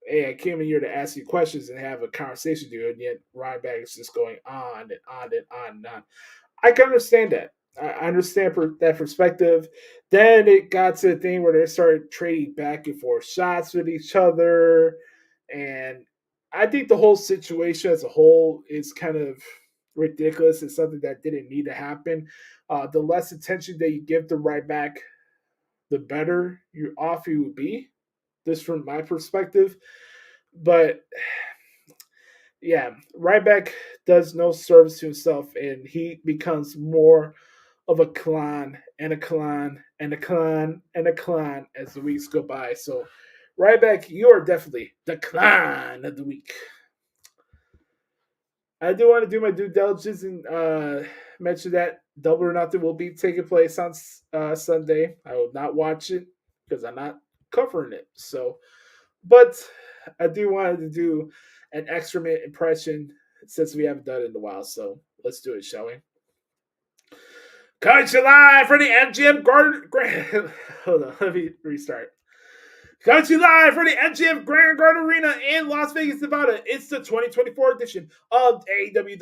hey, I came in here to ask you questions and have a conversation with you, and yet Ryback is just going on and on and on and on. I can understand that. I understand that perspective. Then it got to the thing where they started trading back and forth shots with each other. And I think the whole situation as a whole is kind of ridiculous. It's something that didn't need to happen. The less attention that you give the right back, the better your off you would be. This from my perspective. But yeah, right back does no service to himself, and he becomes more of a CLAHN and a CLAHN and a CLAHN and a CLAHN as the weeks go by. So, right back, you are definitely the CLAHN of the week. I do want to do my due diligence and mention that Double or Nothing will be taking place on Sunday. I will not watch it because I'm not covering it. So, but I do want to do an extra minute impression since we haven't done it in a while. So let's do it, shall we? Coming to you live for the MGM Grand. Hold on, let me restart. Coming to you live for the MGM Grand Garden Arena in Las Vegas, Nevada. It's the 2024 edition of AEW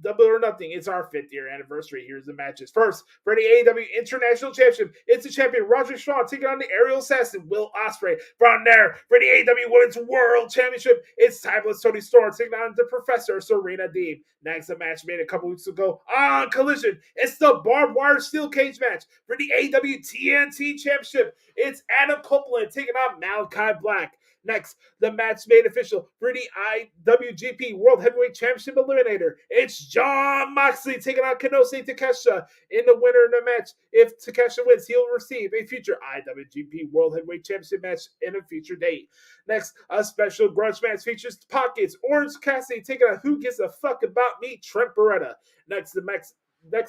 Double or Nothing. It's our 5th year anniversary. Here's the matches. First, for the AEW International Championship, it's the champion Roderick Strong taking on the aerial assassin Will Ospreay. From there, for the AEW Women's World Championship, it's Timeless Tony Storm taking on the Professor Serena Deeb. Next, a match made a couple weeks ago on Collision. It's the barbed wire steel cage match for the AEW TNT Championship. It's Adam Copeland taking on Malachi Black. Next, the match made official for the IWGP World Heavyweight Championship Eliminator. It's Jon Moxley taking on Kenosuke Takeshita. In the winner of the match, if Takeshita wins, he'll receive a future IWGP World Heavyweight Championship match in a future date. Next, a special grudge match features Pockets, Orange Cassidy taking on Who Gives a Fuck About Me, Trent Beretta. Next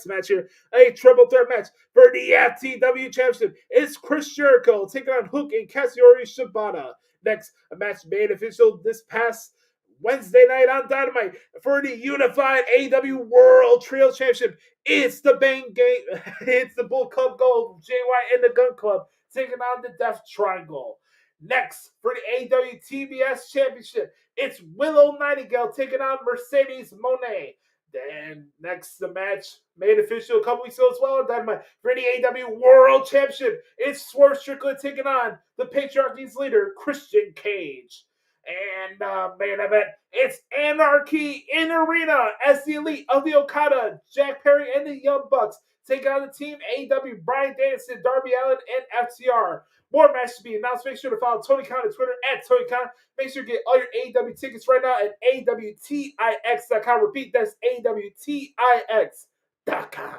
match here, a triple threat match for the FTW Championship. It's Chris Jericho taking on Hook and Katsuyori Shibata. Next, a match made official this past Wednesday night on Dynamite for the unified AEW World Trio Championship. It's the Bang Gang, it's the Bull Club Gold, JY and the Gun Club taking on the Death Triangle. Next, for the AEW TBS Championship, it's Willow Nightingale taking on Mercedes Moné. Then next, the match made official a couple weeks ago as well on Dynamite for the AEW World Championship. It's Swerve Strickland taking on the Patriarchy's leader, Christian Cage. And main event, it's Anarchy in Arena as the Elite of the Okada, Jack Perry, and the Young Bucks take on the team AEW, Bryan Danielson, Darby Allin, and FTR. More matches to be announced. Make sure to follow Tony Khan on Twitter at Tony Khan. Make sure to get all your AEW tickets right now at AWTIX.com. Repeat, that's AWTIX.com.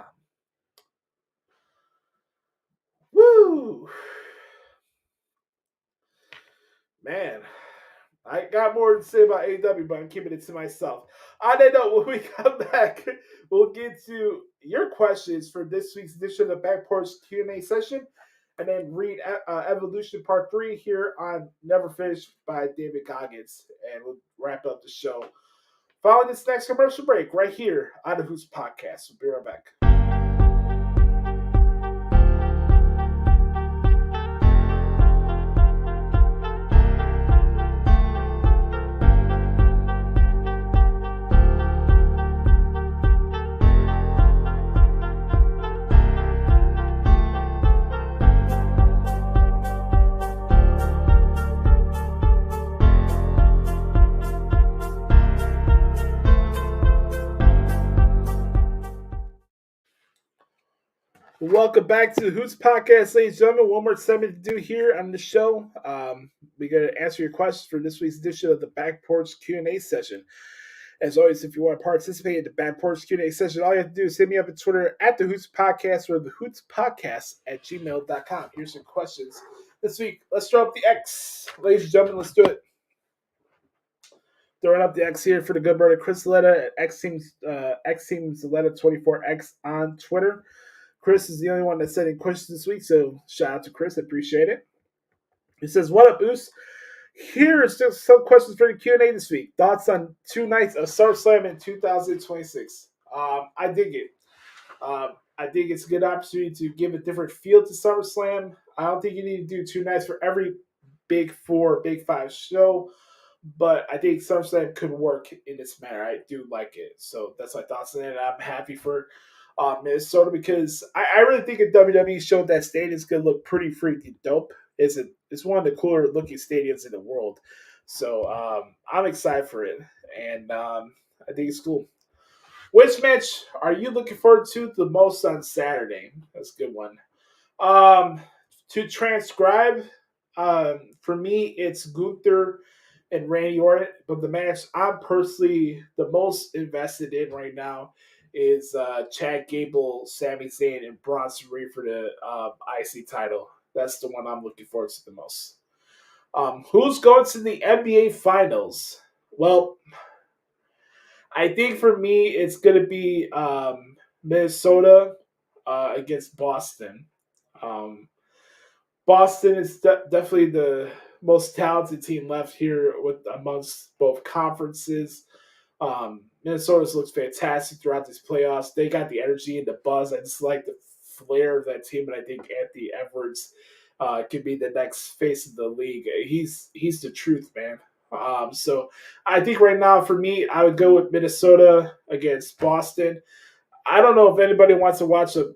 Woo! Man, I got more to say about AEW, but I'm keeping it to myself. On that note, when we come back, we'll get to your questions for this week's edition of the Back Porch Q&A session, and then read Evolution Part 3 here on Never Finished by David Goggins, and we'll wrap up the show. Following this next commercial break right here on the Hoots Podcast. We'll be right back. Welcome back to the Hoots Podcast, ladies and gentlemen. One more segment to do here on the show. We're going to answer your questions for this week's edition of the Back Porch Q&A session. As always, if you want to participate in the Back Porch Q&A session, all you have to do is hit me up on Twitter at the Hoots Podcast or the Hoots Podcast at gmail.com. Here's some questions this week. Let's throw up the X. Ladies and gentlemen, let's do it. Throwing up the X here for the good brother Chris Letta at X Teams Letta 24X on Twitter. Chris is the only one that sent in questions this week, so shout out to Chris. I appreciate it. He says, what up, Oos? Here is just some questions for the Q&A this week. Thoughts on 2 nights of SummerSlam in 2026. I dig it. I think it's a good opportunity to give a different feel to SummerSlam. I don't think you need to do 2 nights for every Big 4, Big 5 show, but I think SummerSlam could work in this manner. I do like it. So that's my thoughts on it. I'm happy for Minnesota, because I really think if WWE showed that stadium's going to look pretty freaking dope. It's one of the cooler looking stadiums in the world. So I'm excited for it, and I think it's cool. Which match are you looking forward to the most on Saturday? That's a good one. To transcribe, for me, it's Gunther and Randy Orton. But the match I'm personally the most invested in right now is Chad Gable, Sami Zayn, and Bronson Reed for the IC title. That's the one I'm looking forward to the most. Who's going to the NBA Finals? Well, I think for me, it's going to be Minnesota against Boston. Um, Boston is definitely the most talented team left here with amongst both conferences. Minnesota's looks fantastic throughout these playoffs. They got the energy and the buzz. I just like the flair of that team, and I think Anthony Edwards could be the next face of the league. He's the truth, man. So I think right now for me, I would go with Minnesota against Boston. I don't know if anybody wants to watch a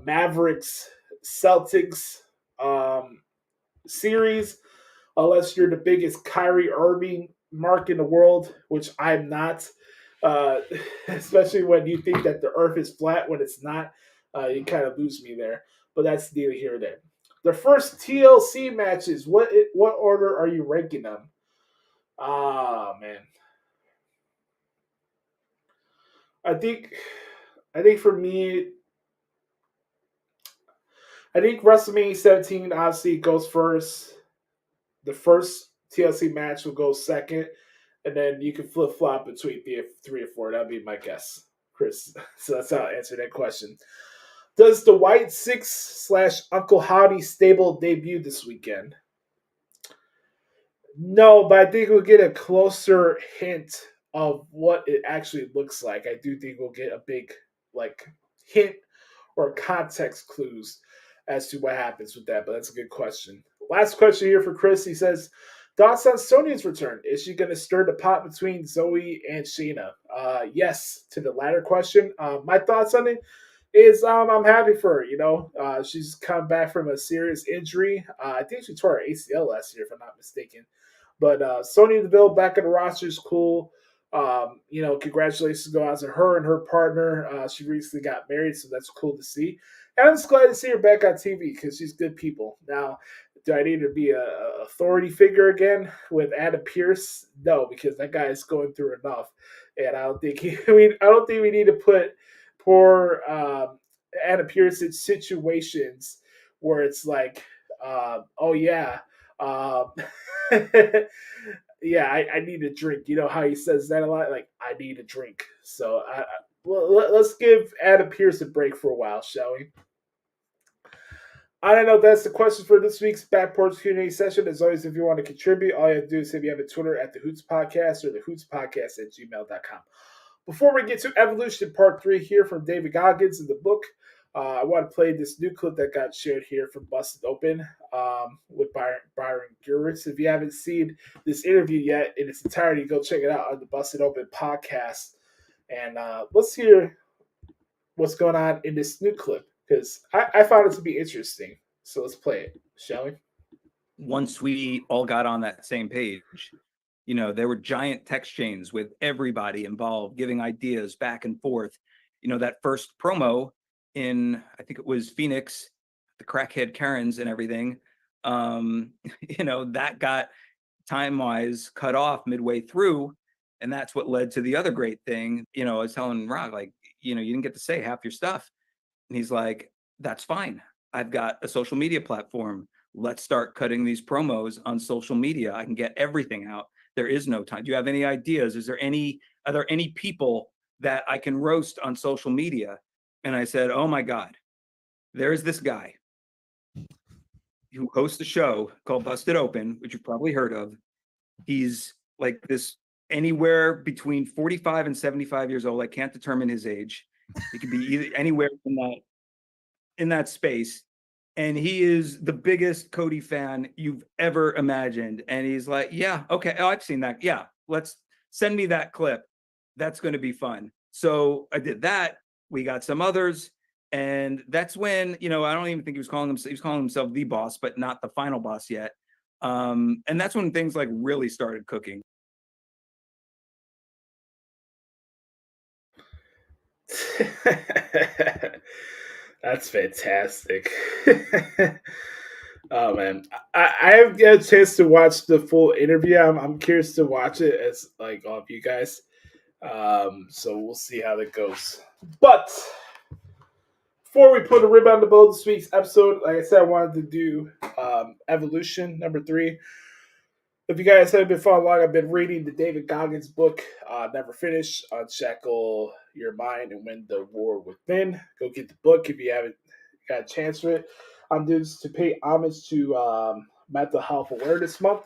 Mavericks Celtics series unless you're the biggest Kyrie Irving mark in the world, which I'm not. Especially when you think that the Earth is flat when it's not, you kind of lose me there. But that's neither here nor there. The first TLC matches. What order are you ranking them? Man. I think for me, I think WrestleMania 17 obviously goes first. The first TLC match will go second, and then you can flip flop between 3 or 4. That'd be my guess, Chris. So that's how I answer that question. Does the White Six / Uncle Howdy stable debut this weekend? No, but I think we'll get a closer hint of what it actually looks like. I do think we'll get a big hint or context clues as to what happens with that, but that's a good question. Last question here for Chris. He says, thoughts on Sonya's return? Is she going to stir the pot between Zoe and Shayna? Yes, to the latter question. My thoughts on it is I'm happy for her. She's come back from a serious injury. I think she tore her ACL last year, if I'm not mistaken. But Sonya Deville back in the roster is cool. Congratulations go out to her and her partner. She recently got married, so that's cool to see. And I'm just glad to see her back on TV because she's good people. Now, do I need to be a authority figure again with Adam Pearce? No, because that guy is going through enough, and I don't think we need to put poor Adam Pearce in situations where it's like, oh yeah. Yeah, I need a drink. You know how he says that a lot? Like, I need a drink. So let's give Adam Pearce a break for a while, shall we? I don't know. That's the question for this week's Back Porch Q&A session. As always, if you want to contribute, all you have to do is hit me up at Twitter at the Hoots Podcast or the Hoots Podcast at gmail.com. Before we get to Evolution Part 3 here from David Goggins in the book, I want to play this new clip that got shared here from Busted Open with Byron Gewirtz. If you haven't seen this interview yet in its entirety, go check it out on the Busted Open podcast. And let's hear what's going on in this new clip, because I found it to be interesting. So let's play it, shall we? Once we all got on that same page, there were giant text chains with everybody involved, giving ideas back and forth. That first promo in, I think it was Phoenix, the crackhead Karens and everything, that got time-wise cut off midway through. And that's what led to the other great thing. I was telling Rob, you didn't get to say half your stuff. And he's like, that's fine. I've got a social media platform. Let's start cutting these promos on social media. I can get everything out. There is no time. Do you have any ideas? Are there any people that I can roast on social media? And I said, oh my God, there's this guy who hosts a show called Busted Open, which you've probably heard of. He's like this anywhere between 45 and 75 years old. I can't determine his age. He could be either anywhere in that space. And he is the biggest Cody fan you've ever imagined. And he's like, yeah, okay. Oh, I've seen that. Yeah. Let's send me that clip. That's going to be fun. So I did that. We got some others. And that's when, I don't even think he was calling himself the boss, but not the final boss yet. And that's when things like really started cooking. That's fantastic. Oh man, I haven't got a chance to watch the full interview. I'm curious to watch it as like all of you guys. So we'll see how that goes. But before we put a rib on the bow this week's episode, like I said, I wanted to do Evolution number 3. If you guys haven't been following along, I've been reading the David Goggins book, Never Finished, Unshackle Your Mind and Win the War Within. Go get the book if you haven't got a chance for it. I'm doing this to pay homage to Mental Health Awareness Month,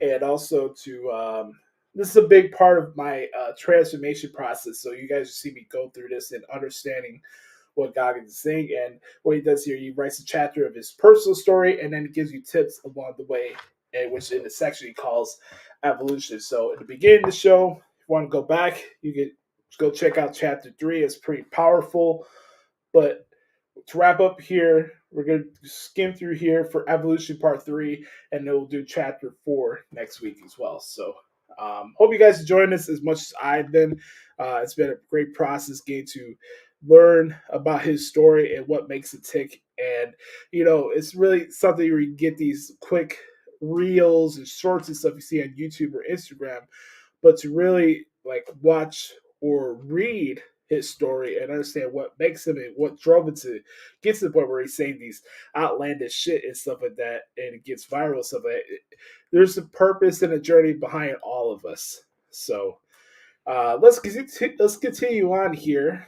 and also to this is a big part of my transformation process. So you guys see me go through this and understanding what Goggins is saying. And what he does here, he writes a chapter of his personal story, and then he gives you tips along the way, which in the section he calls Evolution. So at the beginning of the show, if you want to go back, you can go check out chapter 3. It's pretty powerful. But to wrap up here, we're going to skim through here for Evolution Part 3, and then we'll do Chapter 4 next week as well. So hope you guys enjoying this as much as I've been. It's been a great process getting to learn about his story and what makes it tick. And, it's really something where you get these quick reels and shorts and stuff you see on YouTube or Instagram, but to really watch or read his story and understand what makes him and what drove it to get to the point where he's saying these outlandish shit and stuff like that, and it gets viral and stuff like that. There's a purpose and a journey behind all of us. So let's continue on here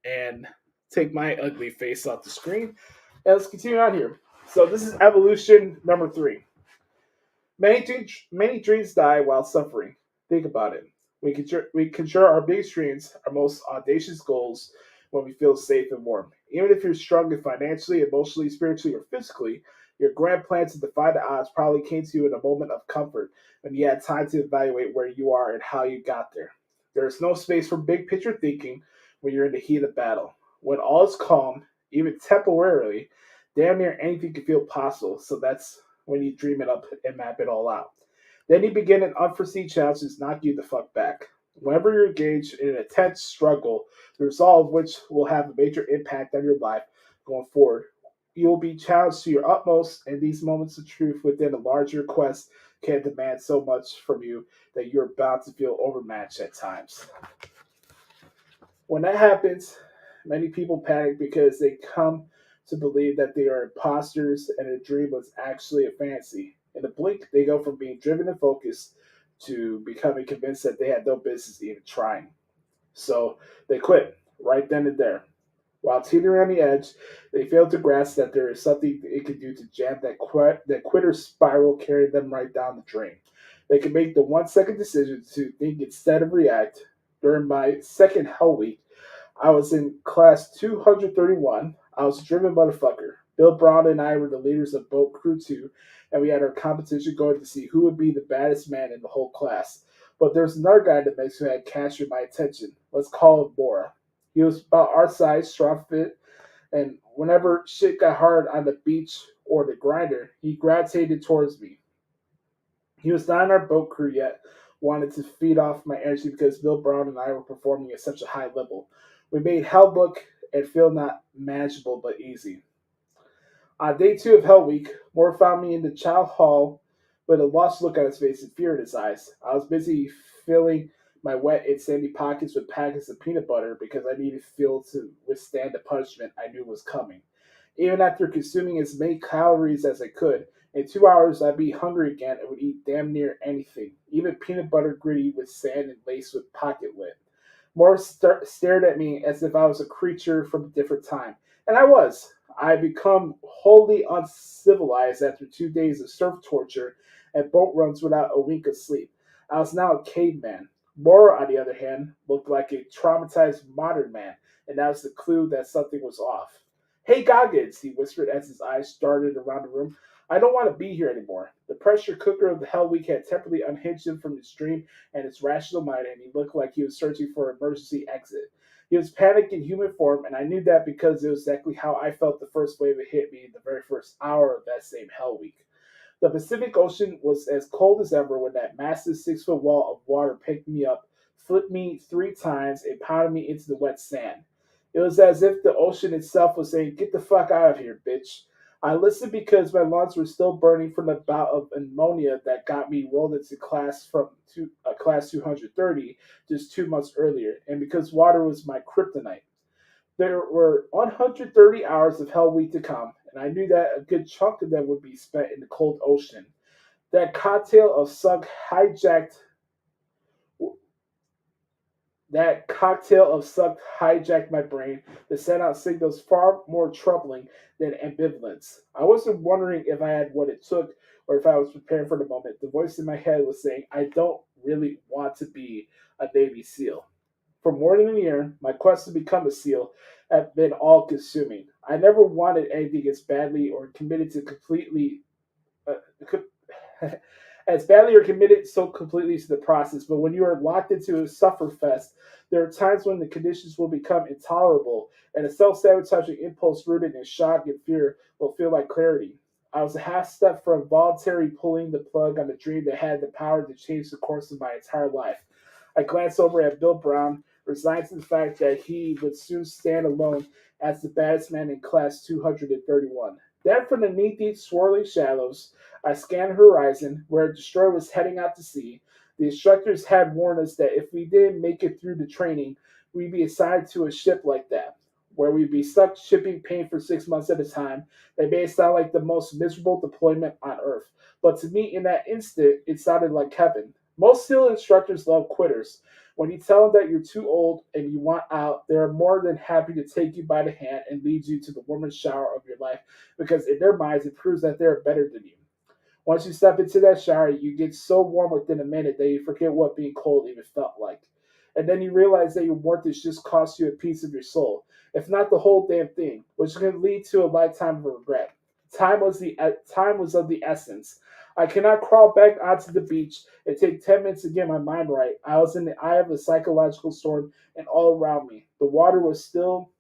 and take my ugly face off the screen, and let's continue on here. So this is Evolution number 3. Many dreams die while suffering. Think about it. We conjure our biggest dreams, our most audacious goals, when we feel safe and warm. Even if you're struggling financially, emotionally, spiritually, or physically, your grand plan to defy the odds probably came to you in a moment of comfort when you had time to evaluate where you are and how you got there. There is no space for big picture thinking when you're in the heat of battle. When all is calm, even temporarily, damn near anything can feel possible. So that's when you dream it up and map it all out. Then you begin an unforeseen challenge to knock you the fuck back. Whenever you're engaged in an intense struggle, the result of which will have a major impact on your life going forward, you will be challenged to your utmost, and these moments of truth within a larger quest can demand so much from you that you're bound to feel overmatched at times. When that happens, many people panic because they come to believe that they are imposters and a dream was actually a fantasy. In a blink, they go from being driven and focused to becoming convinced that they had no business even trying. So they quit right then and there. While teetering on the edge, they fail to grasp that there is something they can do to jam that quitter spiral carrying them right down the drain. They can make the 1 second decision to think instead of react. During my second Hell Week, I was in class 231. I was a driven motherfucker. Bill Brown and I were the leaders of Boat Crew 2, and we had our competition going to see who would be the baddest man in the whole class. But there's another guy that makes me had captured my attention. Let's call him Bora. He was about our size, strong fit, and whenever shit got hard on the beach or the grinder, he gravitated towards me. He was not in our boat crew yet, wanted to feed off my energy because Bill Brown and I were performing at such a high level. We made hell look and feel not manageable but easy. On day 2 of Hell Week, Moore found me in the child hall with a lost look on his face and fear in his eyes. I was busy filling my wet and sandy pockets with packets of peanut butter because I needed fuel to withstand the punishment I knew was coming. Even after consuming as many calories as I could, in 2 hours I'd be hungry again and would eat damn near anything, even peanut butter gritty with sand and laced with pocket lint. Moore stared at me as if I was a creature from a different time, and I was. I had become wholly uncivilized after 2 days of surf torture and boat runs without a wink of sleep. I was now a caveman. Moore, on the other hand, looked like a traumatized modern man, and that was the clue that something was off. "Hey, Goggins," he whispered as his eyes darted around the room. "I don't want to be here anymore." The pressure cooker of the Hell Week had temporarily unhinged him from his dream and his rational mind, and he looked like he was searching for an emergency exit. He was panicked in human form, and I knew that because it was exactly how I felt the first wave it hit me the very first hour of that same Hell Week. The Pacific Ocean was as cold as ever when that massive 6-foot wall of water picked me up, flipped me 3 times, and pounded me into the wet sand. It was as if the ocean itself was saying, "Get the fuck out of here, bitch." I listened because my lungs were still burning from the bout of pneumonia that got me rolled into class class 230 just 2 months earlier, and because water was my kryptonite. There were 130 hours of Hell Week to come, and I knew that a good chunk of them would be spent in the cold ocean. That cocktail of suck hijacked That cocktail of suck hijacked my brain to send out signals far more troubling than ambivalence. I wasn't wondering if I had what it took or if I was prepared for the moment. The voice in my head was saying, I don't really want to be a Navy SEAL. For more than a year, my quest to become a SEAL had been all consuming. I never wanted anything as badly or committed to completely. As badly or committed so completely to the process, but when you are locked into a sufferfest, there are times when the conditions will become intolerable, and a self-sabotaging impulse rooted in shock and fear will feel like clarity. I was a half step from voluntarily pulling the plug on a dream that had the power to change the course of my entire life. I glanced over at Bill Brown, resigned to the fact that he would soon stand alone as the baddest man in class 231. Then, from the knee-deep swirling shallows, I scanned the horizon, where a destroyer was heading out to sea. The instructors had warned us that if we didn't make it through the training, we'd be assigned to a ship like that, where we'd be stuck shipping paint for 6 months at a time. That made it sound like the most miserable deployment on Earth. But to me, in that instant, it sounded like heaven. Most SEAL instructors love quitters. When you tell them that you're too old and you want out, they're more than happy to take you by the hand and lead you to the warmest shower of your life, because in their minds, it proves that they're better than you. Once you step into that shower, you get so warm within a minute that you forget what being cold even felt like. And then you realize that your warmth has just cost you a piece of your soul, if not the whole damn thing, which can lead to a lifetime of regret. Time was of the essence. I cannot crawl back onto the beach and take 10 minutes to get my mind right. I was in the eye of a psychological storm, and all around me, the water was still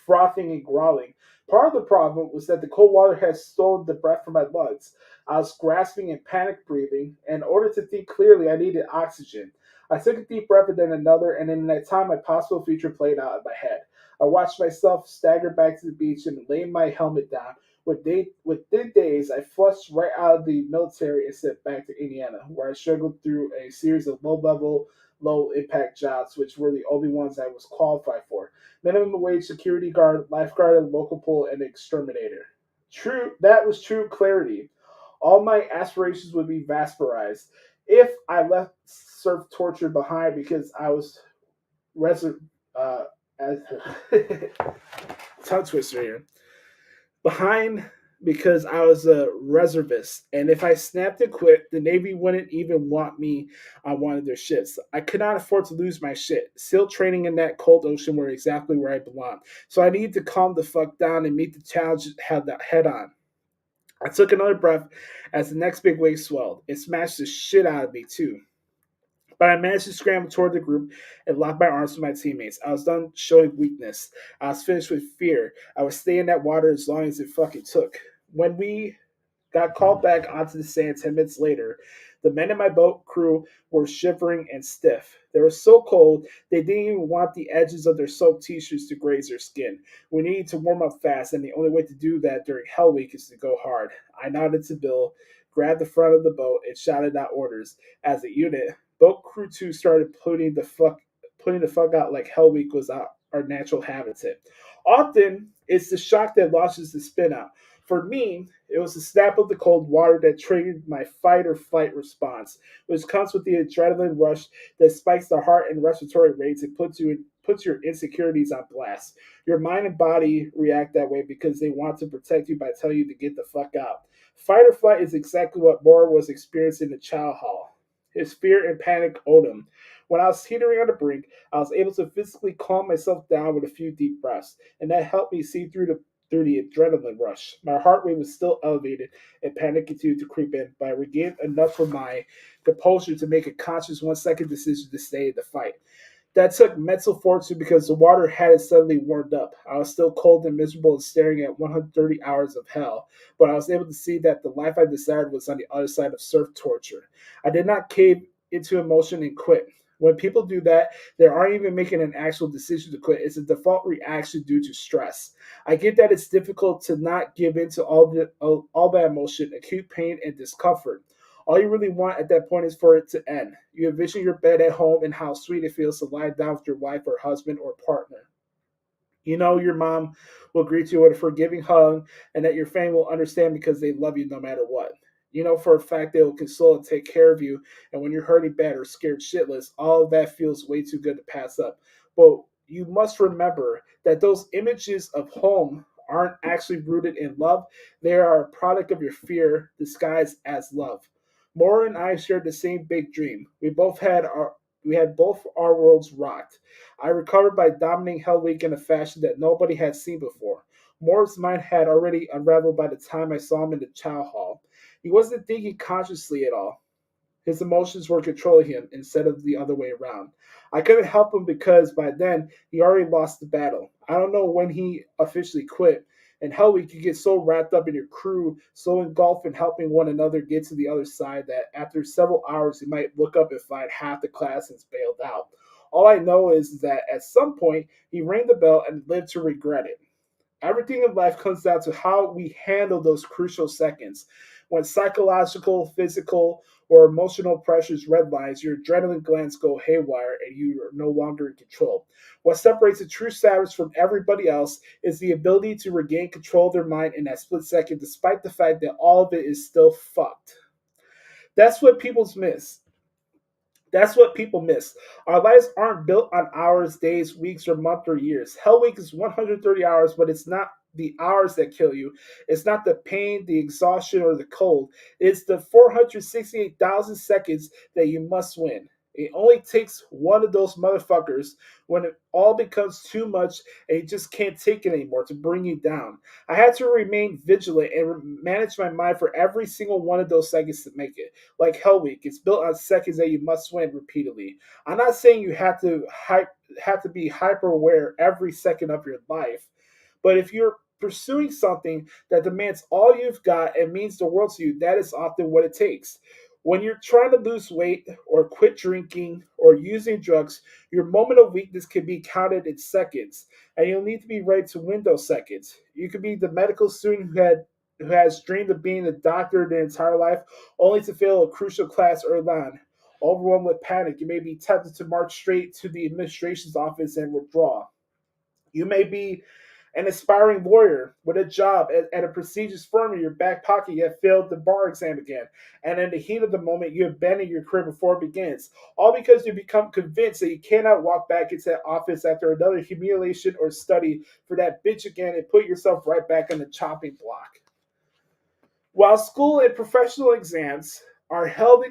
frothing and growling. Part of the problem was that the cold water had stolen the breath from my lungs. I was grasping and panic breathing, and in order to think clearly, I needed oxygen. I took a deep breath and then another, and in that time, my possible future played out in my head. I watched myself stagger back to the beach and lay my helmet down. Within days, I flushed right out of the military and sent back to Indiana, where I struggled through a series of low-impact jobs, which were the only ones I was qualified for. Minimum wage security guard, lifeguard at a local pool, and exterminator. That was true clarity. All my aspirations would be vaporized if I left surf torture behind because I was tongue twister here. Behind because I was a reservist, and if I snapped and quit, the Navy wouldn't even want me on one of their ships. I could not afford to lose my shit. SEAL training in that cold ocean were exactly where I belonged, so I needed to calm the fuck down and meet the challenge head on. I took another breath as the next big wave swelled. It smashed the shit out of me, too. But I managed to scramble toward the group and lock my arms with my teammates. I was done showing weakness. I was finished with fear. I would stay in that water as long as it fucking took. When we got called back onto the sand 10 minutes later, the men in my boat crew were shivering and stiff. They were so cold, they didn't even want the edges of their soaked t-shirts to graze their skin. We needed to warm up fast, and the only way to do that during Hell Week is to go hard. I nodded to Bill, grabbed the front of the boat, and shouted out orders. As a unit, boat crew 2 started putting the fuck out like Hell Week was our natural habitat. Often, it's the shock that launches the spin out. For me, it was the snap of the cold water that triggered my fight or flight response, which comes with the adrenaline rush that spikes the heart and respiratory rates and puts your insecurities on blast. Your mind and body react that way because they want to protect you by telling you to get the fuck out. Fight or flight is exactly what Moore was experiencing in the chow hall. His fear and panic owed him. When I was teetering on the brink, I was able to physically calm myself down with a few deep breaths, and that helped me see through the adrenaline rush. My heart rate was still elevated and panic continued to creep in, but I regained enough of my composure to make a conscious 1-second decision to stay in the fight. That took mental fortitude because the water hadn't suddenly warmed up. I was still cold and miserable and staring at 130 hours of hell, but I was able to see that the life I desired was on the other side of surf torture. I did not cave into emotion and quit. When people do that, they aren't even making an actual decision to quit. It's a default reaction due to stress. I get that it's difficult to not give in to all that emotion, acute pain, and discomfort. All you really want at that point is for it to end. You envision your bed at home and how sweet it feels to lie down with your wife or husband or partner. You know your mom will greet you with a forgiving hug and that your family will understand because they love you no matter what. You know for a fact they will console and take care of you, and when you're hurting bad or scared shitless, all of that feels way too good to pass up. But you must remember that those images of home aren't actually rooted in love. They are a product of your fear disguised as love. Maura and I shared the same big dream. We had both our worlds rocked. I recovered by dominating Hell Week in a fashion that nobody had seen before. Moore's mind had already unraveled by the time I saw him in the chow hall. He wasn't thinking consciously at all. His emotions were controlling him instead of the other way around. I couldn't help him because by then he already lost the battle. I don't know when he officially quit. And Hell Week, you get so wrapped up in your crew, so engulfed in helping one another get to the other side that after several hours you might look up and find half the class has bailed out. All I know is that at some point he rang the bell and lived to regret it. Everything in life comes down to how we handle those crucial seconds. When psychological, physical, or emotional pressures redlines, your adrenaline glands go haywire and you are no longer in control. What separates a true savage from everybody else is the ability to regain control of their mind in that split second, despite the fact that all of it is still fucked. That's what people's miss. That's what people miss. Our lives aren't built on hours, days, weeks, or months or years. Hell Week is 130 hours, but it's not the hours that kill you. It's not the pain, the exhaustion, or the cold. It's the 468,000 seconds that you must win. It only takes one of those motherfuckers when it all becomes too much and you just can't take it anymore to bring you down. I had to remain vigilant and manage my mind for every single one of those seconds to make it. Like Hell Week, it's built on seconds that you must win repeatedly. I'm not saying you have to be hyper aware every second of your life, but if you're pursuing something that demands all you've got and means the world to you, that is often what it takes. When you're trying to lose weight or quit drinking or using drugs, your moment of weakness can be counted in seconds, and you'll need to be ready to win those seconds. You could be the medical student who has dreamed of being a doctor their entire life, only to fail a crucial class early on. Overwhelmed with panic, you may be tempted to march straight to the administration's office and withdraw. You may be an aspiring lawyer with a job at a prestigious firm in your back pocket, yet failed the bar exam again. And in the heat of the moment, you abandon your career before it begins. All because you become convinced that you cannot walk back into that office after another humiliation or study for that bitch again and put yourself right back on the chopping block. While school and professional exams are held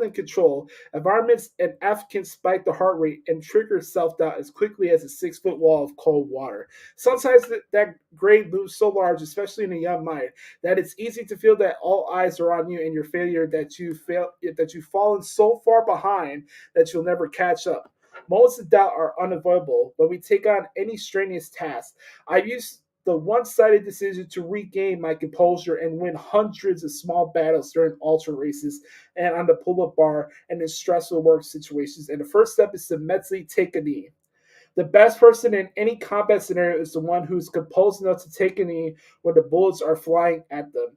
in control, environments and F can spike the heart rate and trigger self-doubt as quickly as a 6-foot wall of cold water. Sometimes that grade looms so large, especially in a young mind, that it's easy to feel that all eyes are on you and your failure, that you've fallen so far behind that you'll never catch up. Moments of doubt are unavoidable when we take on any strenuous task. I've used the one-sided decision to regain my composure and win hundreds of small battles during ultra races and on the pull-up bar and in stressful work situations. And the first step is to mentally take a knee. The best person in any combat scenario is the one who's composed enough to take a knee when the bullets are flying at them.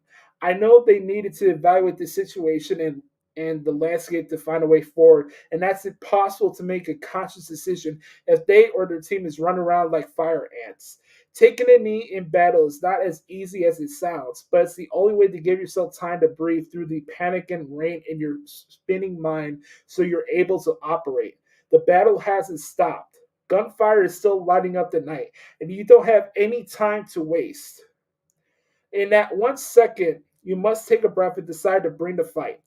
I know they needed to evaluate the situation and the landscape to find a way forward, and that's impossible to make a conscious decision if they or their team is running around like fire ants. Taking a knee in battle is not as easy as it sounds, but it's the only way to give yourself time to breathe through the panic and rain in your spinning mind so you're able to operate. The battle hasn't stopped. Gunfire is still lighting up the night, and you don't have any time to waste. In that 1 second, you must take a breath and decide to bring the fight.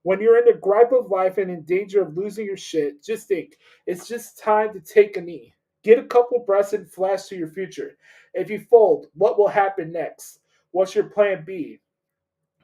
When you're in the gripe of life and in danger of losing your shit, just think, it's just time to take a knee. Get a couple breaths and flash to your future. If you fold, what will happen next? What's your plan B?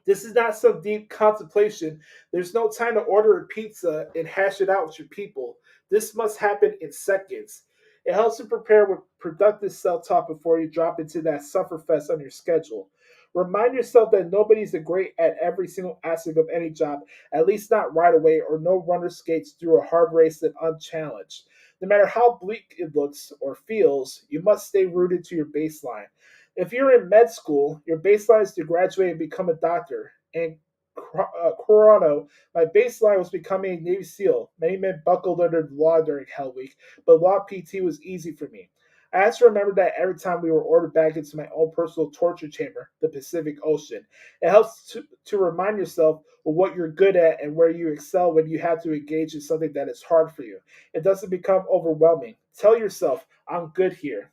This is not some deep contemplation. There's no time to order a pizza and hash it out with your people. This must happen in seconds. It helps you prepare with productive self talk before you drop into that sufferfest on your schedule. Remind yourself that nobody's a great at every single aspect of any job, at least not right away, or no runner skates through a hard race that unchallenged. No matter how bleak it looks or feels, you must stay rooted to your baseline. If you're in med school, your baseline is to graduate and become a doctor. And Corano, my baseline was becoming a Navy SEAL. Many men buckled under the law during Hell Week, but law PT was easy for me. I had to remember that every time we were ordered back into my own personal torture chamber, the Pacific Ocean. It helps to remind yourself of what you're good at and where you excel when you have to engage in something that is hard for you. It doesn't become overwhelming. Tell yourself, I'm good here.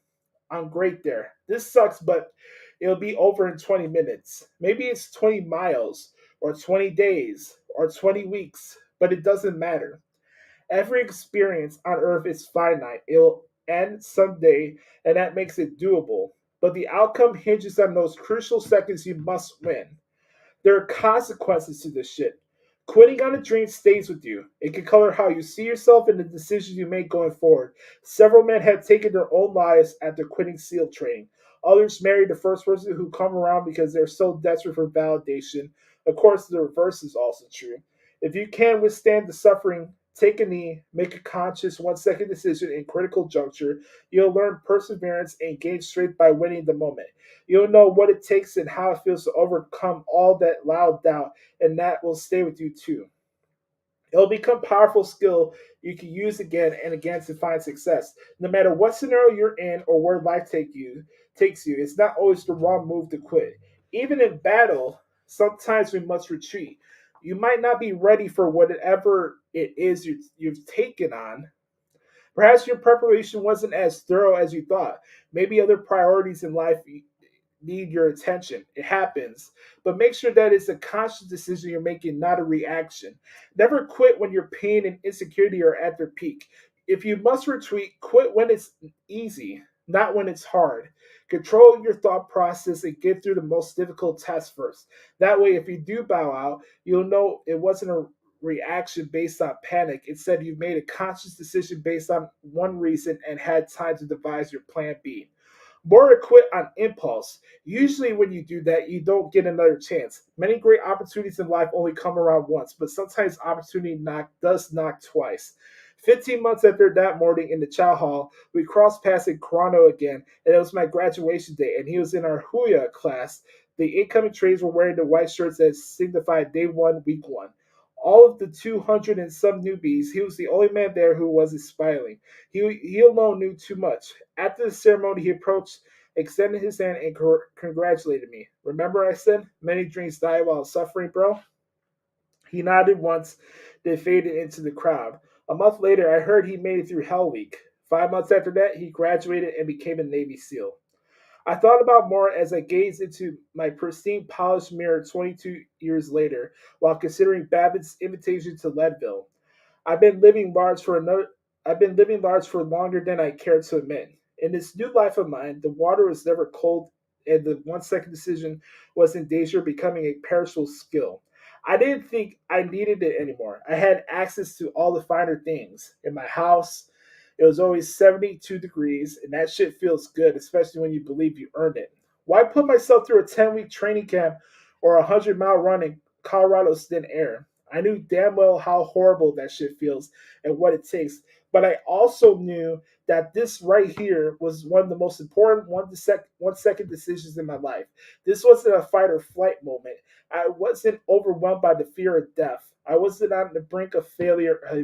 I'm great there. This sucks, but it'll be over in 20 minutes. Maybe it's 20 miles, or 20 days, or 20 weeks, but it doesn't matter. Every experience on earth is finite. It'll end someday, and that makes it doable. But the outcome hinges on those crucial seconds you must win. There are consequences to this shit. Quitting on a dream stays with you. It can color how you see yourself and the decisions you make going forward. Several men have taken their own lives after quitting SEAL training. Others marry the first person who come around because they're so desperate for validation. Of course, the reverse is also true. If you can withstand the suffering, take a knee, make a conscious 1 second decision in critical juncture, you'll learn perseverance and gain strength by winning the moment. You'll know what it takes and how it feels to overcome all that loud doubt, and that will stay with you too. It'll become powerful skill you can use again and again to find success. No matter what scenario you're in or where life takes you, it's not always the wrong move to quit. Even in battle, sometimes we must retreat. You might not be ready for whatever it is you've taken on. Perhaps your preparation wasn't as thorough as you thought. Maybe other priorities in life need your attention. It happens. But make sure that it's a conscious decision you're making, not a reaction. Never quit when your pain and insecurity are at their peak. If you must retreat, quit when it's easy, not when it's hard. Control your thought process and get through the most difficult test first. That way, if you do bow out, you'll know it wasn't a reaction based on panic. Instead, you made a conscious decision based on one reason and had time to devise your plan B. More to quit on impulse. Usually, when you do that, you don't get another chance. Many great opportunities in life only come around once, but sometimes opportunity does knock twice. 15 months after that morning in the chow hall, we crossed paths in Toronto again, and it was my graduation day, and he was in our Huya class. The incoming trades were wearing the white shirts that signified day one, week one. All of the 200 and some newbies, he was the only man there who wasn't smiling. He alone knew too much. After the ceremony, he approached, extended his hand, and congratulated me. Remember, I said, many dreams die while suffering, bro? He nodded once, then faded into the crowd. A month later, I heard he made it through Hell Week. 5 months after that, he graduated and became a Navy SEAL. I thought about more as I gazed into my pristine, polished mirror 22 years later, while considering Babbitt's invitation to Leadville. I've been living large for another. I've been living large for longer than I care to admit. In this new life of mine, the water was never cold, and the 1 second decision was in danger of becoming a perishable skill. I didn't think I needed it anymore. I had access to all the finer things. In my house, it was always 72 degrees, and that shit feels good, especially when you believe you earned it. Why put myself through a 10-week training camp or a 100-mile run in Colorado's thin air? I knew damn well how horrible that shit feels and what it takes, but I also knew that this right here was one of the most important 1 second decisions in my life. This wasn't a fight or flight moment. I wasn't overwhelmed by the fear of death. I wasn't on the brink of failure or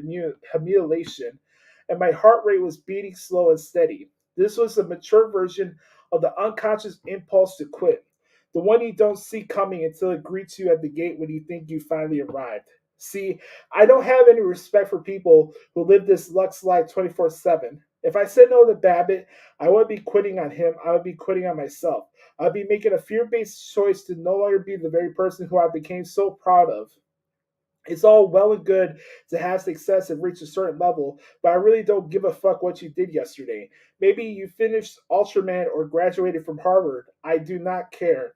humiliation, and my heart rate was beating slow and steady. This was a mature version of the unconscious impulse to quit, the one you don't see coming until it greets you at the gate when you think you finally arrived. See, I don't have any respect for people who live this Lux life 24/7. If I said no to Babbitt, I wouldn't be quitting on him, I would be quitting on myself. I'd be making a fear-based choice to no longer be the very person who I became so proud of. It's all well and good to have success and reach a certain level, but I really don't give a fuck what you did yesterday. Maybe you finished Ultraman or graduated from Harvard. I do not care.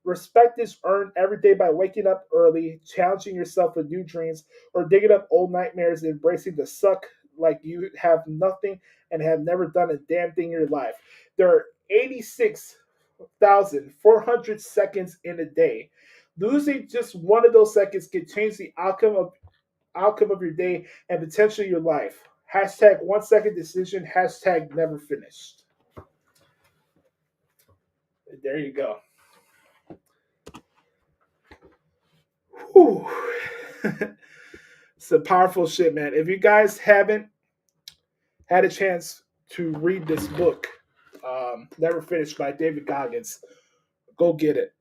Respect is earned every day by waking up early, challenging yourself with new dreams, or digging up old nightmares and embracing the suck like you have nothing and have never done a damn thing in your life. There are 86,400 seconds in a day. Losing just one of those seconds can change the outcome of your day and potentially your life. Hashtag 1 second decision. Hashtag never finished. There you go. Whew. Some powerful shit, man. If you guys haven't had a chance to read this book, Never Finished by David Goggins, go get it.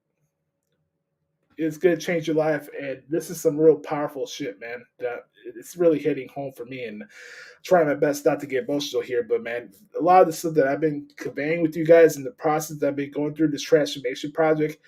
It's going to change your life, and this is some real powerful shit, man. It's really hitting home for me, and trying my best not to get emotional here, but man, a lot of the stuff that I've been conveying with you guys in the process that I've been going through this transformation project,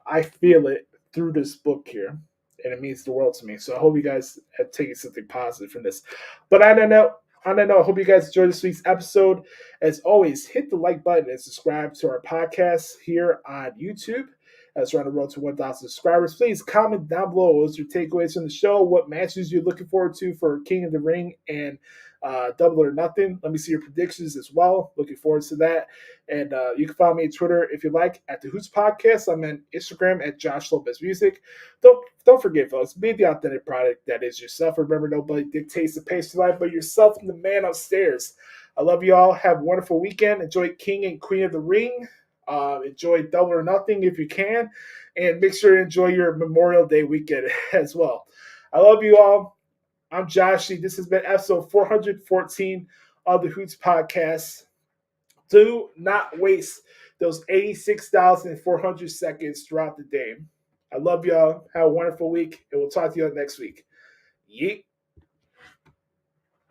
I feel it through this book here, and it means the world to me. So I hope you guys have taken something positive from this. But I don't know. I hope you guys enjoyed this week's episode. As always, hit the like button and subscribe to our podcast here on YouTube. As we're on the road to 1,000 subscribers, please comment down below. What's your takeaways from the show? What matches you're looking forward to for King of the Ring and Double or Nothing? Let me see your predictions as well. Looking forward to that. And you can follow me on Twitter if you like at the Hoots Podcast. I'm on Instagram at Joshie Lopez Music. Don't forget, folks, be the authentic product that is yourself. Remember, nobody dictates the pace of life but yourself and the man upstairs. I love you all. Have a wonderful weekend. Enjoy King and Queen of the Ring. Enjoy Double or Nothing if you can, and make sure to enjoy your Memorial Day weekend as well. I love you all. I'm Joshie. This has been episode 414 of the Hoots Podcast. Do not waste those 86,400 seconds throughout the day. I love y'all. Have a wonderful week, and we'll talk to you all next week. Yeet.